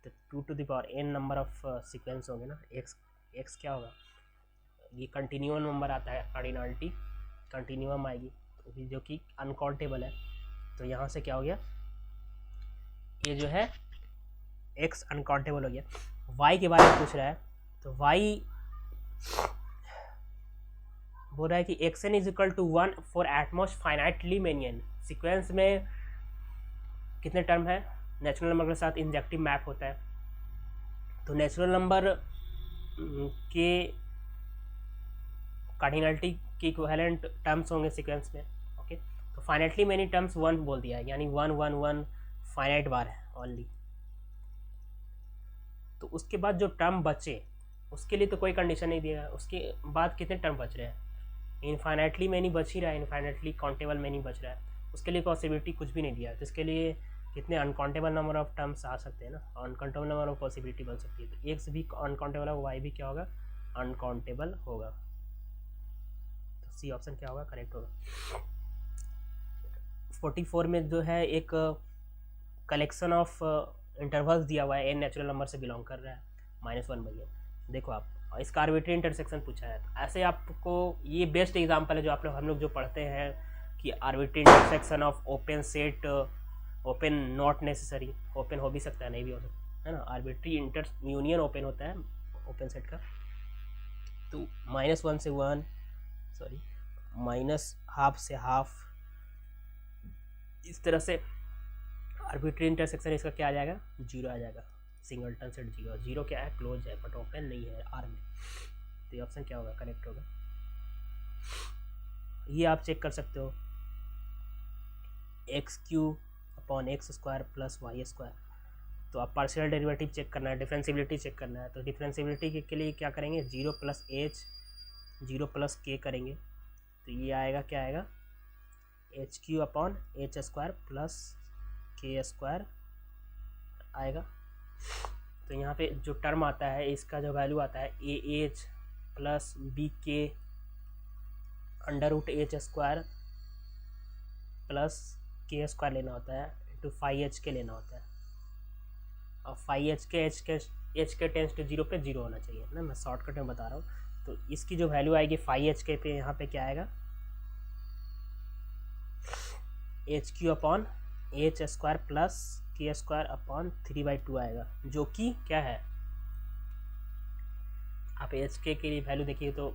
तो 2 to the power n number of sequence होंगे ना। x क्या होगा, ये कंटिन्यूम नंबर आता है, कार्डिनलिटी कंटिन्यूम आएगी, तो जो कि अनकाउंटेबल है। तो यहाँ से क्या हो गया, ये जो है x अनकाउंटेबल हो गया। y के बारे में पूछ रहा है, तो y बोल रहा है कि xn is equal to 1 for at most finitely many n। Sequence में कितने टर्म है, नेचुरल नंबर के साथ इंजेक्टिव मैप होता है। तो नेचुरल नंबर के कार्डिनलिटी के इक्विवेलेंट टर्म्स होंगे सीक्वेंस में, ओके। तो फाइनाइटली मेनी टर्म्स 1 बोल दिया है, यानी 1 1 1 फाइनाइट बार है ओनली। तो उसके बाद जो टर्म बचे उसके लिए तो कोई कंडीशन नहीं दिया। उसके बाद कितने टर्म बच रहे हैं, इनफाइनाइटली मैनी बच ही रहा है, इनफाइनाइटली काउंटेबल मैनी बच रहा है। उसके लिए पॉसिबिलिटी कुछ भी नहीं दिया। तो इसके लिए कितने अनकाउंटेबल नंबर ऑफ टर्म्स आ सकते हैं ना, अनकाउंटेबल नंबर ऑफ पॉसिबिलिटी बन सकती है। तो एक्स भी अनकाउंटेबल होगा, वाई भी क्या होगा, अनकाउंटेबल होगा। तो सी ऑप्शन क्या होगा, करेक्ट होगा। 44 में जो है एक कलेक्शन ऑफ इंटरवल्स दिया हुआ है, एन नेचुरल नंबर से बिलोंग कर रहा है, -1/n। देखो आप, इसका आर्बिट्री इंटरसेक्शन पूछा है। तो ऐसे आपको ये बेस्ट एग्जांपल है जो आप लोग हम लोग जो पढ़ते हैं कि arbitrary intersection of open set, open not necessary, open हो भी सकता है नहीं भी हो सकता है ना। आर्बिट्री इंटर यूनियन ओपन होता है ओपन सेट का। तो -1 से 1, सॉरी -12 से हाफ, इस तरह से आर्बिट्री इंटरसेक्शन इसका क्या आ जाएगा, 0 आ जाएगा। सिंगलटन सेट 0, 0 क्या है, क्लोज है बट ओपन नहीं है आर में। तो ये ऑप्शन क्या होगा, करेक्ट होगा। ये आप चेक कर सकते हो, x³/x² + y²। तो आप पार्शियल डेरिवेटिव चेक करना है, डिफरेंशिएबिलिटी चेक करना है। तो डिफरेंशिएबिलिटी के लिए क्या करेंगे, 0 + h 0 + k करेंगे। तो ये आएगा, क्या आएगा, h³ + k² आएगा। तो यहाँ पे जो टर्म आता है इसका जो वैल्यू आता है AH + BK √h² + k² लेना होता है, इंटू 5h के लेना होता है। और 5h के h के टेंस टू 0 पे 0 होना चाहिए ना, मैं शॉर्टकट में बता रहा हूँ। तो इसकी जो वैल्यू आएगी 5h के पे, यहाँ पे क्या आएगा, h³ h² + k² 3/2 आएगा, जो कि क्या है, आप hk के लिए वैल्यू देखिए तो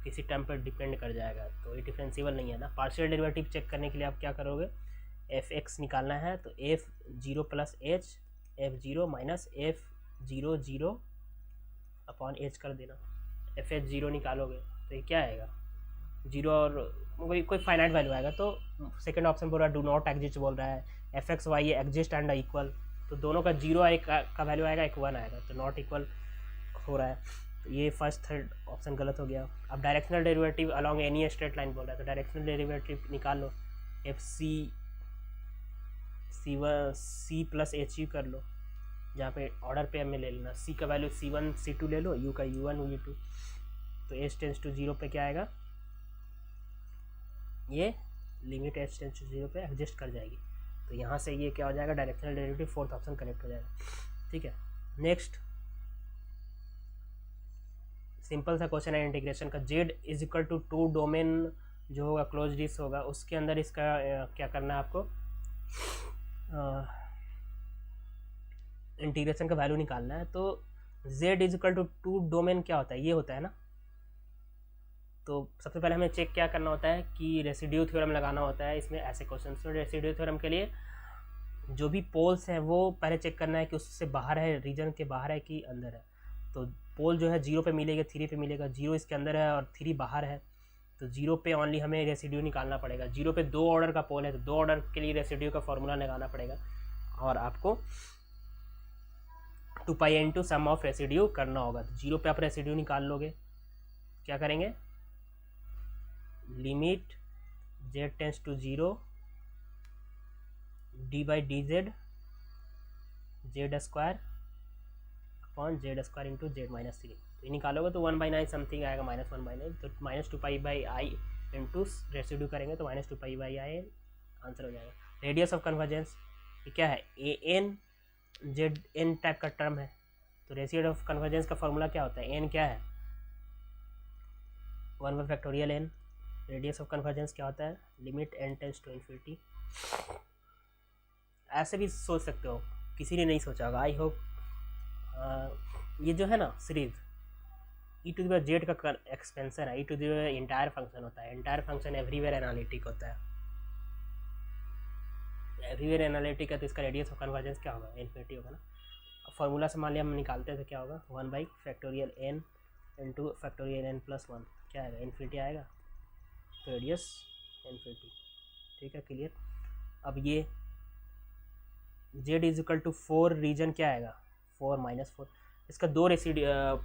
किसी टर्म पर डिपेंड कर जाएगा, तो ये डिफरेंशिएबल नहीं है ना। पार्शियल डेरिवेटिव चेक करने के लिए आप क्या करोगे, fx निकालना है, तो f0 + h f0 - f0 0/h कर देना, fh0 निकालोगे तो ये क्या आएगा, 0 और कोई फाइनाइट वैल्यू आएगा। तो सेकंड ऑप्शन बोल रहा है डू नॉट एग्जिस्ट बोल रहा है, fx y ये एग्जिस्ट एंड इक्वल, तो दोनों का 0 एक का वैल्यू आएगा, एक 1 आएगा, तो नॉट इक्वल हो रहा है। तो ये फर्स्ट थर्ड ऑप्शन गलत हो गया। अब directional derivative along any straight line बोल रहा है, तो डायरेक्शनल डेरिवेटिव निकाल लो, c + h कर लो, जहाँ पे ऑर्डर पे हमें ले लेना, c का वैल्यू c1 c2 ले लो, u का u1 u2। तो h टेंस टू 0 पे क्या आएगा, ये लिमिट h टेंस टू 0 पे एडजस्ट कर जाएगी। तो यहाँ से ये क्या हो जाएगा, directional derivative fourth option correct हो जाएगा। ठीक है, नेक्स्ट सिंपल सा क्वेश्चन है इंटीग्रेशन का। z = 2 डोमेन जो होगा क्लोज डिस्क होगा, उसके अंदर इसका क्या करना है आपको, इंटीग्रेशन का वैल्यू निकालना है। तो z = 2 डोमेन क्या होता है, ये होता है ना। तो सबसे पहले हमें चेक क्या करना होता है कि रेसिड्यू थ्योरम लगाना होता है इसमें, ऐसे क्वेश्चन में रेसिड्यू थ्योरम के लिए जो भी पोल्स हैं वो पहले चेक करना है कि उससे बाहर है, रीजन के बाहर है कि अंदर है। तो पोल जो है 0 पे मिलेगा, 3 पे मिलेगा, 0 इसके अंदर है और 3 बाहर है, तो 0 पे ओनली हमें रेसिड्यू निकालना पड़ेगा। 0 पे 2 ऑर्डर का पोल है, तो 2 ऑर्डर के लिए रेसिड्यू का फॉर्मूला लगाना पड़ेगा, और आपको 2π × सम ऑफ रेसिड्यू करना होगा। तो 0 पे आप रेसिड्यू निकाल लोगे, क्या करेंगे, limit z tends to 0 d by d z z square upon z square into z minus 3। तो ये निकालोगे तो 1/9 समथिंग आएगा, -1/9, तो -2π/i इंटू रेसिड्यू करेंगे तो -2π/i आंसर हो जाएगा। रेडियस ऑफ कन्वर्जेंस ये क्या है, A N Z N type का टर्म है, तो रेशियो ऑफ कन्वर्जेंस का फॉर्मूला क्या होता है, एन क्या है 1/n। रेडियस ऑफ कन्वर्जेंस क्या होता है, limit n tends to infinity. ऐसे भी सोच सकते हो, किसी ने नहीं सोचा होगा, आई होप। ये जो है ना सीरीज e⁻z का एक्सपेंशन है, e⁻ इंटायर फंक्शन होता है, इंटायर फंक्शन एवरीवेयर एनालिटिक होता है, एवरीवेयर एनालिटिक है, तो इसका रेडियस ऑफ कन्वर्जेंस क्या होगा, इन्फिनिटी होगा ना। अब फॉर्मूला से मान लिया हम निकालते हैं तो क्या होगा 1/n इंटू n + 1 क्या आएगा, इन्फिनिटी आएगा, तो रेडियस इन्फिनिटी। ठीक है, क्लियर। अब ये z = 4 रीजन क्या आएगा 4 -4, इसका दो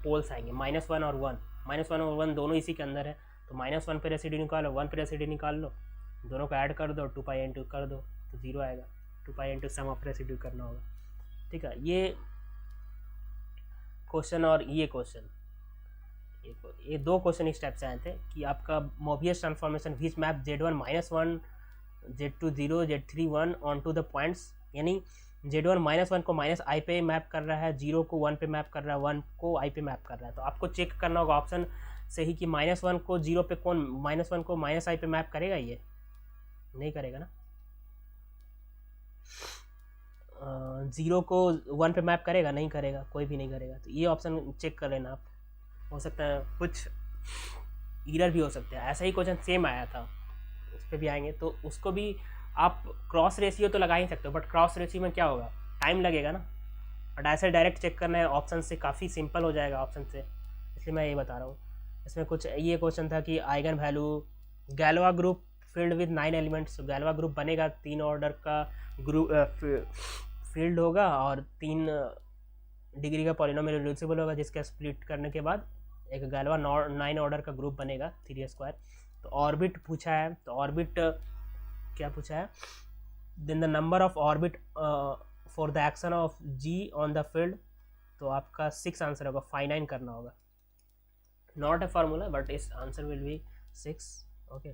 पोल्स आएंगे -1 और 1, -1 और 1 दोनों इसी के अंदर है, तो -1 पे रेसिड्यू निकालो, 1 पे रेसिड्यू निकाल लो, दोनों को ऐड कर दो, 2π इंटू कर दो तो 0 आएगा, 2π इंटू सम ऑफ रेसिड्यू करना होगा। ठीक है, ये क्वेश्चन और ये क्वेश्चन, ये दो क्वेश्चन इस टाइप से आए थे कि आपका Mobius transformation which map z1 -1 z2 0 z3 1 on to the points, यानी z1 -1 को -i पे मैप कर रहा है, 0 को 1 पे मैप कर रहा है, 1 को i पे मैप कर रहा है, तो आपको चेक करना होगा ऑप्शन से ही कि -1 को 0 पे कौन, -1 को -i पे मैप करेगा, ये नहीं करेगा ना, 0 को 1 पे मैप करेगा, नहीं करेगा, कोई भी नहीं करेगा, तो ये ऑप्शन चेक कर लेना आप। हो सकता है कुछ एरर भी हो सकता है, ऐसा ही क्वेश्चन सेम आया था, उस पर भी आएंगे, तो उसको भी आप क्रॉस रेशियो तो लगा ही सकते हो, बट क्रॉस रेशियो में क्या होगा, टाइम लगेगा ना, बट ऐसे डायरेक्ट चेक करना है ऑप्शन से, काफ़ी सिंपल हो जाएगा ऑप्शन से, इसलिए मैं ये बता रहा हूँ। इसमें कुछ ये क्वेश्चन था कि eigen value Galois group field with 9 elements, Galois group बनेगा, 3 ऑर्डर का ग्रुप फील्ड होगा और 3 डिग्री का पॉलिनोमियल रिड्यूसिबल होगा, जिसका स्प्लिट करने के बाद एक गैलोवा 9 ऑर्डर का ग्रुप बनेगा 3 स्क्वायर। तो ऑर्बिट पूछा है, तो ऑर्बिट क्या पूछा है, then the number of orbit for the action of G on the field, तो आपका 6 आंसर होगा, 59 करना होगा, नॉट ए फार्मूला बट इस आंसर विल बी 6। ओके,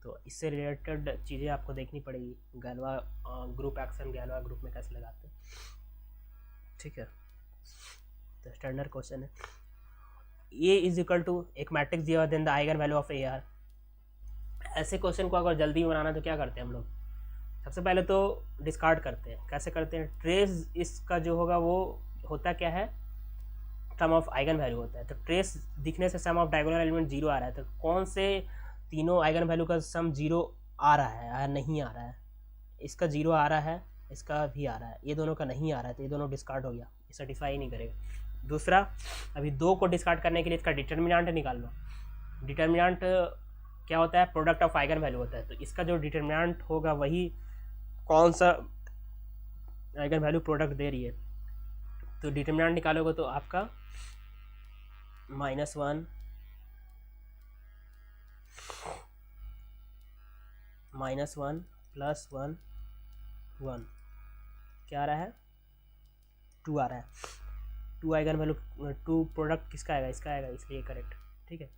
तो इससे रिलेटेड चीज़ें आपको देखनी पड़ेगी, Galois group action Galois group में कैसे लगाते हैं। ठीक है, तो स्टैंडर्ड क्वेश्चन है, A = एक मैट्रिक्स दिया हुआ, then the eigenvalue of AR। ऐसे क्वेश्चन को अगर जल्दी बनाना तो क्या करते हैं हम लोग, सबसे पहले तो डिस्कार्ड करते हैं। कैसे करते हैं, ट्रेस इसका जो होगा वो होता क्या है, सम ऑफ आइगन वैल्यू होता है, तो ट्रेस दिखने से सम ऑफ डायगोनल एलिमेंट 0 आ रहा है, तो कौन से तीनों आइगन वैल्यू का सम 0 आ रहा है या नहीं आ रहा है, इसका 0 आ रहा है, इसका भी आ रहा है, ये दोनों का नहीं आ रहा है, तो ये दोनों डिस्कार्ड हो गया, ये सेटिस्फाई नहीं करेगा। दूसरा, अभी 2 को डिस्कार्ड करने के लिए इसका डिटर्मिनेंट निकाल लो। डिटर्मिनेंट क्या होता है, प्रोडक्ट ऑफ आइगन वैल्यू होता है, तो इसका जो डिटर्मिनेंट होगा वही कौन सा आइगन वैल्यू प्रोडक्ट दे रही है, तो डिटर्मिनेंट निकालोगे तो आपका -1 -1 + 1 1 क्या आ रहा है, 2 आ रहा है, 2 आइगन वैल्यू 2 प्रोडक्ट किसका आएगा, इसका आएगा, इसलिए करेक्ट। ठीक है,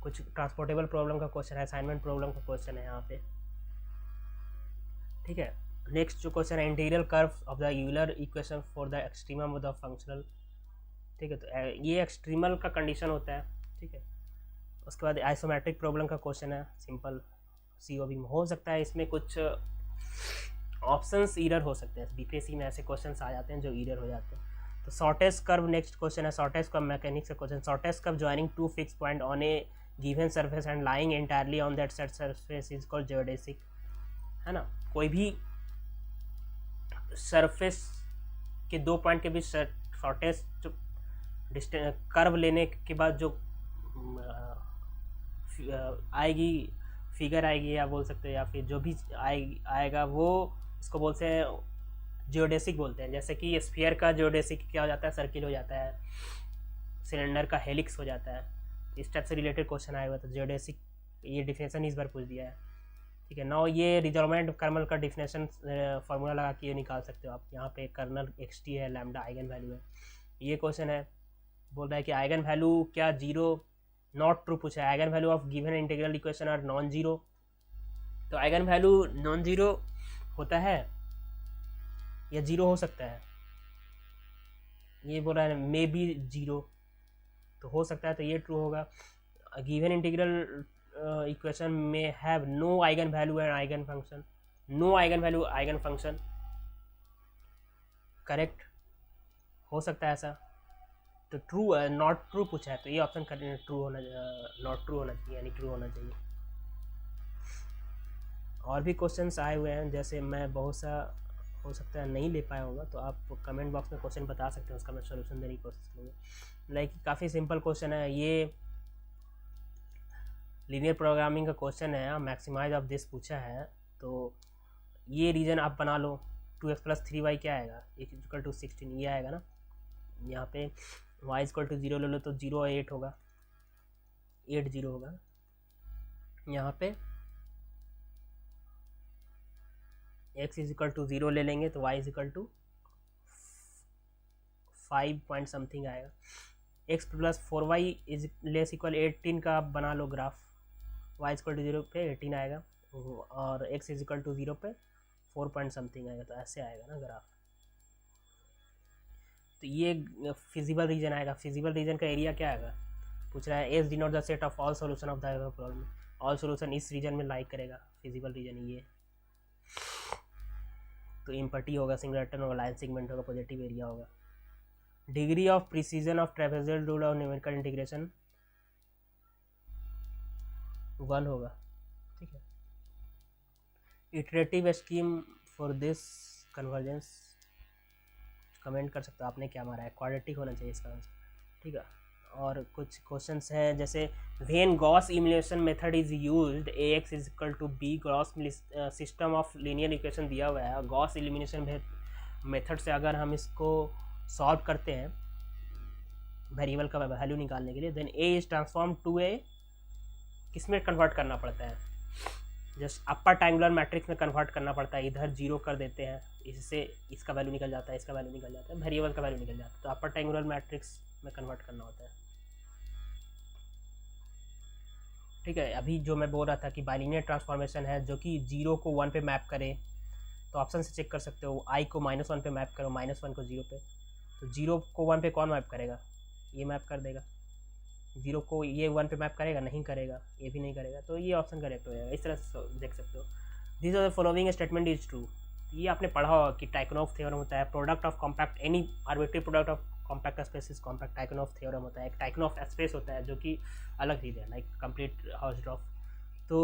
कुछ ट्रांसपोर्टेबल प्रॉब्लम का क्वेश्चन है, असाइनमेंट प्रॉब्लम का क्वेश्चन है यहाँ पे। ठीक है, नेक्स्ट जो क्वेश्चन है, integral curve of the Euler equation for the extremum of the functional. ठीक है, तो ये एक्सट्रीमल का कंडीशन होता है। ठीक है, उसके बाद आइसोमेट्रिक प्रॉब्लम का क्वेश्चन है, सिंपल COB में हो सकता है, इसमें कुछ ऑप्शंस एरर हो सकते हैं, BPSC में ऐसे क्वेश्चंस आ जाते हैं जो एरर हो जाते हैं। तो शॉर्टेस्ट कर्व नेक्स्ट क्वेश्चन है, शॉर्टेस्ट कर्व मैकेनिक्स का question, shortest curve joining 2 fix point on A given surface and lying entirely on that set surface is called geodesic, है ना। कोई भी सरफेस के 2 पॉइंट के बीच शॉर्टेस्ट कर्व लेने के बाद जो आएगी फिगर आएगी, या बोल सकते हैं, या फिर जो भी आएगा वो इसको बोलते हैं जियोडेसिक बोलते हैं। जैसे कि स्फीयर का जियोडेसिक क्या हो जाता है, सर्किल हो जाता है, सिलेंडर का हेलिक्स हो जाता है। इस टाइप से रिलेटेड क्वेश्चन आया हुआ था जियोडेसिक, ये डिफिनेशन इस बार पूछ दिया है। ठीक है। नाउ ये रिजॉल्वेंट कर्नल का डिफिनेशन फार्मूला लगा के ये निकाल सकते हो आप। यहाँ पे कर्नल xt है, लैम्डा आइगन वैल्यू है। ये क्वेश्चन है, बोल रहा है कि आइगन वैल्यू क्या जीरो, नॉट ट्रू पूछा है। Eigenvalue of given integral equation are non zero. तो आइगन वैल्यू नॉन जीरो होता है या जीरो हो सकता है, ये बोल रहा है मे बी जीरो, तो हो सकता है, तो ये ट्रू होगा। गिवन इंटीग्रल इक्वेशन में have no eigenvalue and eigenfunction, no eigenvalue eigenfunction, correct हो सकता है ऐसा। तो ट्रू नॉट ट्रू पूछा है, तो ये ऑप्शन ट्रू होना, नॉट ट्रू होना चाहिए, यानी ट्रू होना चाहिए। और भी क्वेश्चंस आए हुए हैं, जैसे मैं बहुत सा हो सकता है नहीं ले पाया होगा, तो आप कमेंट बॉक्स में क्वेश्चन बता सकते हैं, उसका मैं सोल्यूशन देने की कोशिश करूँगा। लाइक काफ़ी सिंपल क्वेश्चन है ये, लीनियर प्रोग्रामिंग का क्वेश्चन है, मैक्सिमाइज ऑफ दिस पूछा है। तो ये रीजन आप बना लो, 2x + 3y क्या आएगा, = 16, ये आएगा ना। यहाँ पे y = 0 ले लो तो 0 और 8 होगा, 8 0 होगा। यहाँ पे x = 0 ले लेंगे तो y = 5 पॉइंट समथिंग आएगा। x + 4y = 18 का आप बना लो ग्राफ, y = 0 पे 18 आएगा और x = 0 पे 4 पॉइंट समथिंग आएगा, तो ऐसे आएगा ना ग्राफ। तो ये फिजिबल रीजन आएगा। फिजिबल रीजन का एरिया क्या आएगा, पूछ रहा है as denote the set of all solution of the problem, all solution इस रीजन में लाइक करेगा, फिजिबल रीजन ये। तो इम्पटी होगा, सिंगलेटन होगा, लाइन सेगमेंट होगा, पॉजिटिव एरिया होगा। Degree of precision of trapezoidal rule of numerical integration 1 होगा, ठीक है। Iterative scheme for this convergence, comment कर सकते हो आपने क्या मारा है, क्वाड्रेटिक होना चाहिए इसका आंसर, ठीक है। और कुछ क्वेश्चंस हैं, जैसे when Gauss elimination method is used ax = b, Gauss system of linear equation दिया हुआ है, गॉस इलिमिनेशन मेथड से अगर हम इसको सॉल्व करते हैं वेरिएबल का वैल्यू निकालने के लिए, then a is transform to a, किस में कन्वर्ट करना पड़ता है, जस्ट अपर ट्रायंगुलर मैट्रिक्स में कन्वर्ट करना पड़ता है। इधर 0 कर देते हैं, इससे इसका वैल्यू निकल जाता है, इसका वैल्यू निकल जाता है, वेरिएबल का वैल्यू निकल जाता है, तो अपर ट्रायंगुलर मैट्रिक्स में कन्वर्ट करना होता है, ठीक है। अभी जो मैं बोल रहा था कि बाइलिनियर ट्रांसफॉर्मेशन है जो कि 0 को 1 पे मैप करे, तो ऑप्शन से चेक कर सकते हो, i को -1 पे मैप करो, -1 को 0 पे, तो 0 को 1 पे कौन मैप करेगा, ये मैप कर देगा। 0 को ये 1 पे मैप करेगा, नहीं करेगा, ये भी नहीं करेगा, तो ये ऑप्शन करेक्ट हो जाएगा। इस तरह से देख सकते हो। This of the following statement is true, ये आपने पढ़ा होगा कि टाइकोनॉफ थ्योरम होता है, product of compact any arbitrary product of compact spaces compact, Tychonoff theorem होता है। एक टाइकोनॉफ स्पेस होता है जो कि अलग चीज़ है, लाइक कंप्लीट हाउसड्रॉफ। तो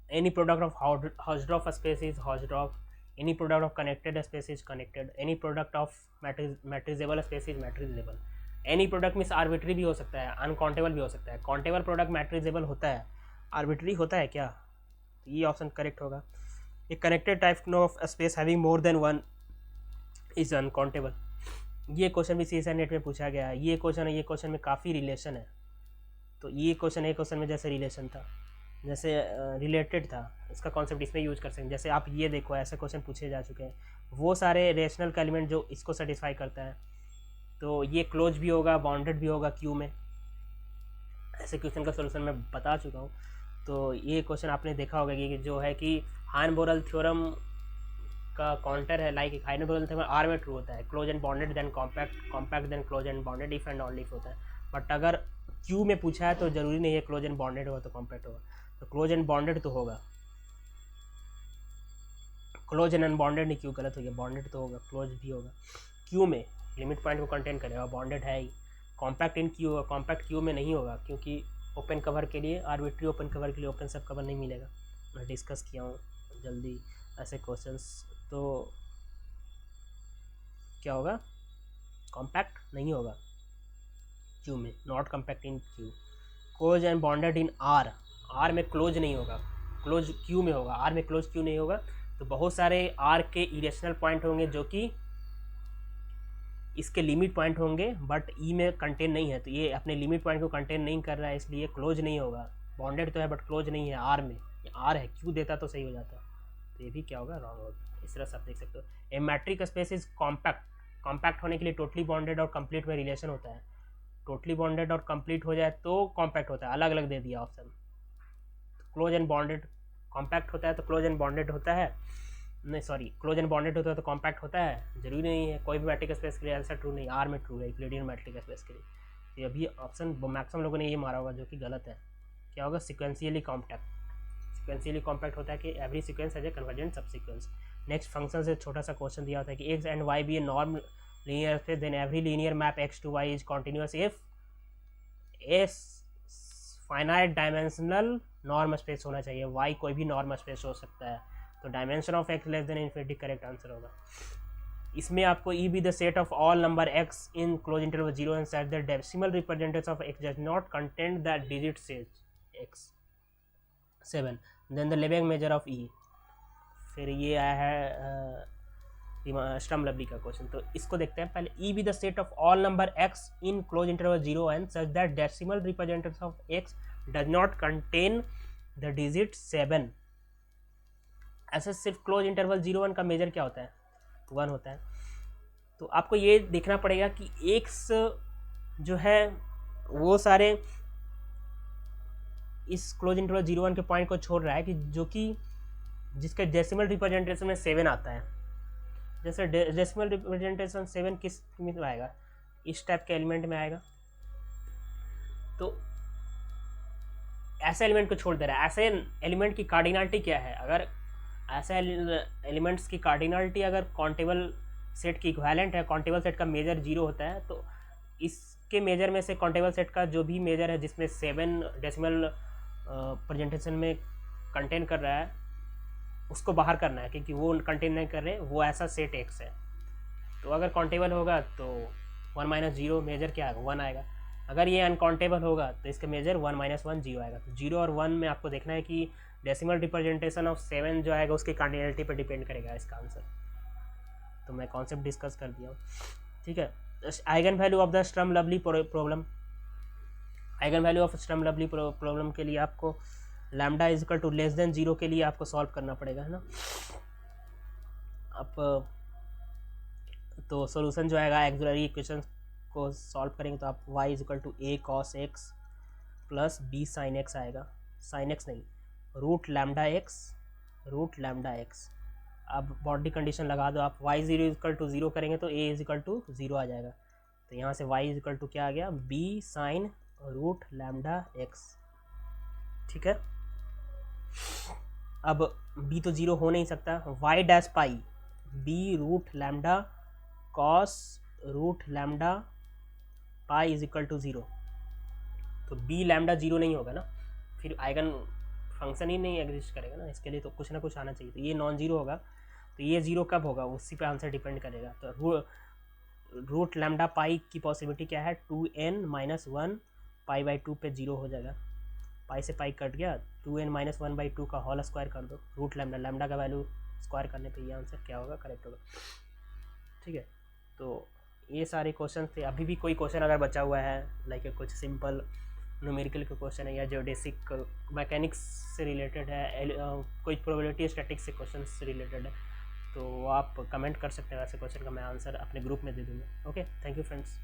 any product of Hausdorff space is Hausdorff, any product of connected space is connected, any product of matrizable space is matrizable। any product means arbitrary भी हो सकता है, अनकाउंटेबल भी हो सकता है। काउंटेबल प्रोडक्ट मैट्रिजेबल होता है, आर्बिट्री होता है क्या, तो ये ऑप्शन करेक्ट होगा। A connected type of space having more than one is uncountable. ये क्वेश्चन भी CSIR नेट में पूछा गया है। ये क्वेश्चन में काफ़ी रिलेशन है, तो ये क्वेश्चन में जैसे रिलेशन था, जैसे रिलेटेड था, इसका कॉन्सेप्ट इसमें यूज कर सकते हैं। जैसे आप ये देखो, ऐसे क्वेश्चन पूछे जा चुके हैं, वो सारे रेशनल का एलिमेंट जो इसको सेटिस्फाई करता है, तो ये क्लोज भी होगा, बाउंडेड भी होगा क्यू में। ऐसे क्वेश्चन का सोल्यूशन मैं बता चुका हूँ। तो ये क्वेश्चन आपने देखा होगा कि जो है कि हाइन-बोरेल थ्योरम का काउंटर है, लाइक हाइन-बोरेल थ्योरम आर में ट्रू होता है, close and bounded then compact, compact then close and bounded, if and only होता है। बट अगर क्यू में पूछा है तो ज़रूरी नहीं है क्लोज एंड बाउंडेड होगा तो कॉम्पैक्ट होगा, तो क्लोज एंड बाउंडेड तो होगा, क्लोज एंड अनबाउंडेड नहीं, क्यू गलत हो गया, बाउंडेड तो होगा, क्लोज भी होगा। क्यू में लिमिट पॉइंट को कंटेन करेगा, बाउंडेड है ही। Compact in Q, compact Q में नहीं होगा, क्योंकि ओपन कवर के लिए, आर्बिट्री ओपन कवर के लिए ओपन सब कवर नहीं मिलेगा। मैं डिस्कस किया हूँ जल्दी ऐसे क्वेश्चंस। तो क्या होगा, कॉम्पैक्ट नहीं होगा क्यू में, not compact in Q. Close and bounded in R, R में क्लोज नहीं होगा, क्लोज क्यू में होगा, आर में क्लोज क्यू नहीं होगा। तो बहुत सारे आर के इरेशनल पॉइंट होंगे जो कि इसके लिमिट पॉइंट होंगे, बट ई में कंटेन नहीं है, तो ये अपने लिमिट पॉइंट को कंटेन नहीं कर रहा है, इसलिए क्लोज नहीं होगा। बॉन्डेड तो है बट क्लोज नहीं है आर में, आर है, क्यू देता तो सही हो जाता, तो ये भी क्या होगा, रॉन्ग होगा। इस तरह से आप देख सकते हो। A metric space is compact, compact होने के लिए टोटली बॉन्डेड और कंप्लीट में रिलेशन होता है, टोटली बॉन्डेड और कंप्लीट हो जाए तो कॉम्पैक्ट होता है, अलग अलग दे दिया option. Close and bonded compact होता है तो क्लोज एंड बॉन्डेड होता है, नहीं सॉरी, क्लोज एंड बॉन्डेड होता है तो कॉम्पैक्ट होता है, जरूरी नहीं है कोई भी मैट्रिक स्पेस के लिए ऐसा ट्रू नहीं, आर में ट्रू है यूक्लिडियन मैट्रिक स्पेस के लिए। ये अभी ऑप्शन मैक्सिमम लोगों ने ये मारा होगा जो कि गलत है। क्या होगा, सिक्वेंशियली कॉम्पैक्ट, सिक्वेंशियली कॉम्पैक्ट होता है कि every sequence has a convergent subsequence. Next function से छोटा सा क्वेश्चन दिया होता है कि X and Y be a norm linear space then every linear map X to Y is continuous if a finite dimensional norm space होना चाहिए, वाई कोई भी नॉर्म स्पेस हो सकता है, तो dimension of X less than infinity correct answer होगा। इसमें आपको E be the set of all number X in close interval 0 and set the decimal representation of X does not contain the digit says X 7 then the Lebesgue measure of E. फिर ये आया है स्टर्म लवली का क्वेश्चन, तो इसको देखते हैं पहले। ई be the set of all number X in close interval 0 and such that decimal representation of X does not contain the digit 7। ऐसे सिर्फ क्लोज इंटरवल 0 1 का मेजर क्या होता है, 1 होता है। तो आपको ये देखना पड़ेगा कि एक्स जो है वो सारे इस क्लोज इंटरवल 0 1 के पॉइंट को छोड़ रहा है कि जो कि जिसका डेसिमल रिप्रेजेंटेशन में 7 आता है। जैसे डेसिमल रिप्रेजेंटेशन 7 किस में आएगा, इस टाइप के एलिमेंट में आएगा, तो ऐसे एलिमेंट को छोड़ दे रहा है। ऐसे एलिमेंट की कार्डिनलिटी क्या है, अगर ऐसे एलिमेंट्स की कार्डिनलिटी अगर काउंटेबल सेट की इक्विवेलेंट है, काउंटेबल सेट का मेजर 0 होता है, तो इसके मेजर में से काउंटेबल सेट का जो भी मेजर है जिसमें 7 डेसिमल प्रेजेंटेशन में कंटेन कर रहा है उसको बाहर करना है, क्योंकि वो कंटेन नहीं कर रहे, वो ऐसा सेट एक्स है। तो अगर काउंटेबल होगा तो 1 - 0 मेजर क्या आएगा, 1 आएगा। अगर ये अनकाउंटेबल होगा तो इसका मेजर 1 - 1 0 आएगा। तो 0 और 1 में आपको देखना है कि डेसिमल रिप्रेजेंटेशन ऑफ 7 जो आएगा उसकी कार्डिनलिटी पर डिपेंड करेगा इसका आंसर। तो मैं कॉन्सेप्ट डिस्कस कर दिया हूँ, ठीक है। Eigenvalue of the Sturm Liouville problem, eigenvalue of Sturm Liouville problem के लिए आपको lambda is equal to less than 0 के लिए आपको सॉल्व करना पड़ेगा, है ना। अब तो सॉल्यूशन जो आएगा एक्सिलरी इक्वेशन को सॉल्व करेंगे तो आप y is equal to a cos x plus b sin x आएगा, sin x नहीं, रूट लैम्डा एक्स। अब बाउंड्री कंडीशन लगा दो आप, y 0 इक्वल टू 0 करेंगे तो a इज इक्वल टू 0 आ जाएगा। तो यहाँ से y इज इक्वल टू क्या आ गया, b sin root lambda x, ठीक है। अब b तो 0 हो नहीं सकता, y dash pi b root lambda cos root lambda pi is equal to 0, तो b लैम्डा 0 नहीं होगा ना, फिर आइगन फंक्शन ही नहीं एग्जिस्ट करेगा ना, इसके लिए तो कुछ ना कुछ आना चाहिए। तो ये नॉन जीरो होगा, तो ये 0 कब होगा उसी पे आंसर डिपेंड करेगा। तो रूट लैम्डा पाई की पॉसिबिलिटी क्या है, 2n - 1 पाई/2 पे 0 हो जाएगा, पाई से पाई कट गया, 2n - 1/2 का होल स्क्वायर कर दो, रूट लैम्डा का वैल्यू स्क्वायर करने पे ये आंसर क्या होगा, करेक्ट होगा, ठीक है। तो ये सारे क्वेश्चन थे। अभी भी कोई क्वेश्चन अगर बचा हुआ है लाइक कुछ सिंपल न्यूमेरिकल का क्वेश्चन है या जियोडेसिक मैकेनिक्स से रिलेटेड है, कोई प्रोबेबिलिटी स्टैटिक्स से क्वेश्चन से रिलेटेड है, तो आप कमेंट कर सकते हैं, वैसे क्वेश्चन का मैं आंसर अपने ग्रुप में दे दूँगा। Okay, thank you friends.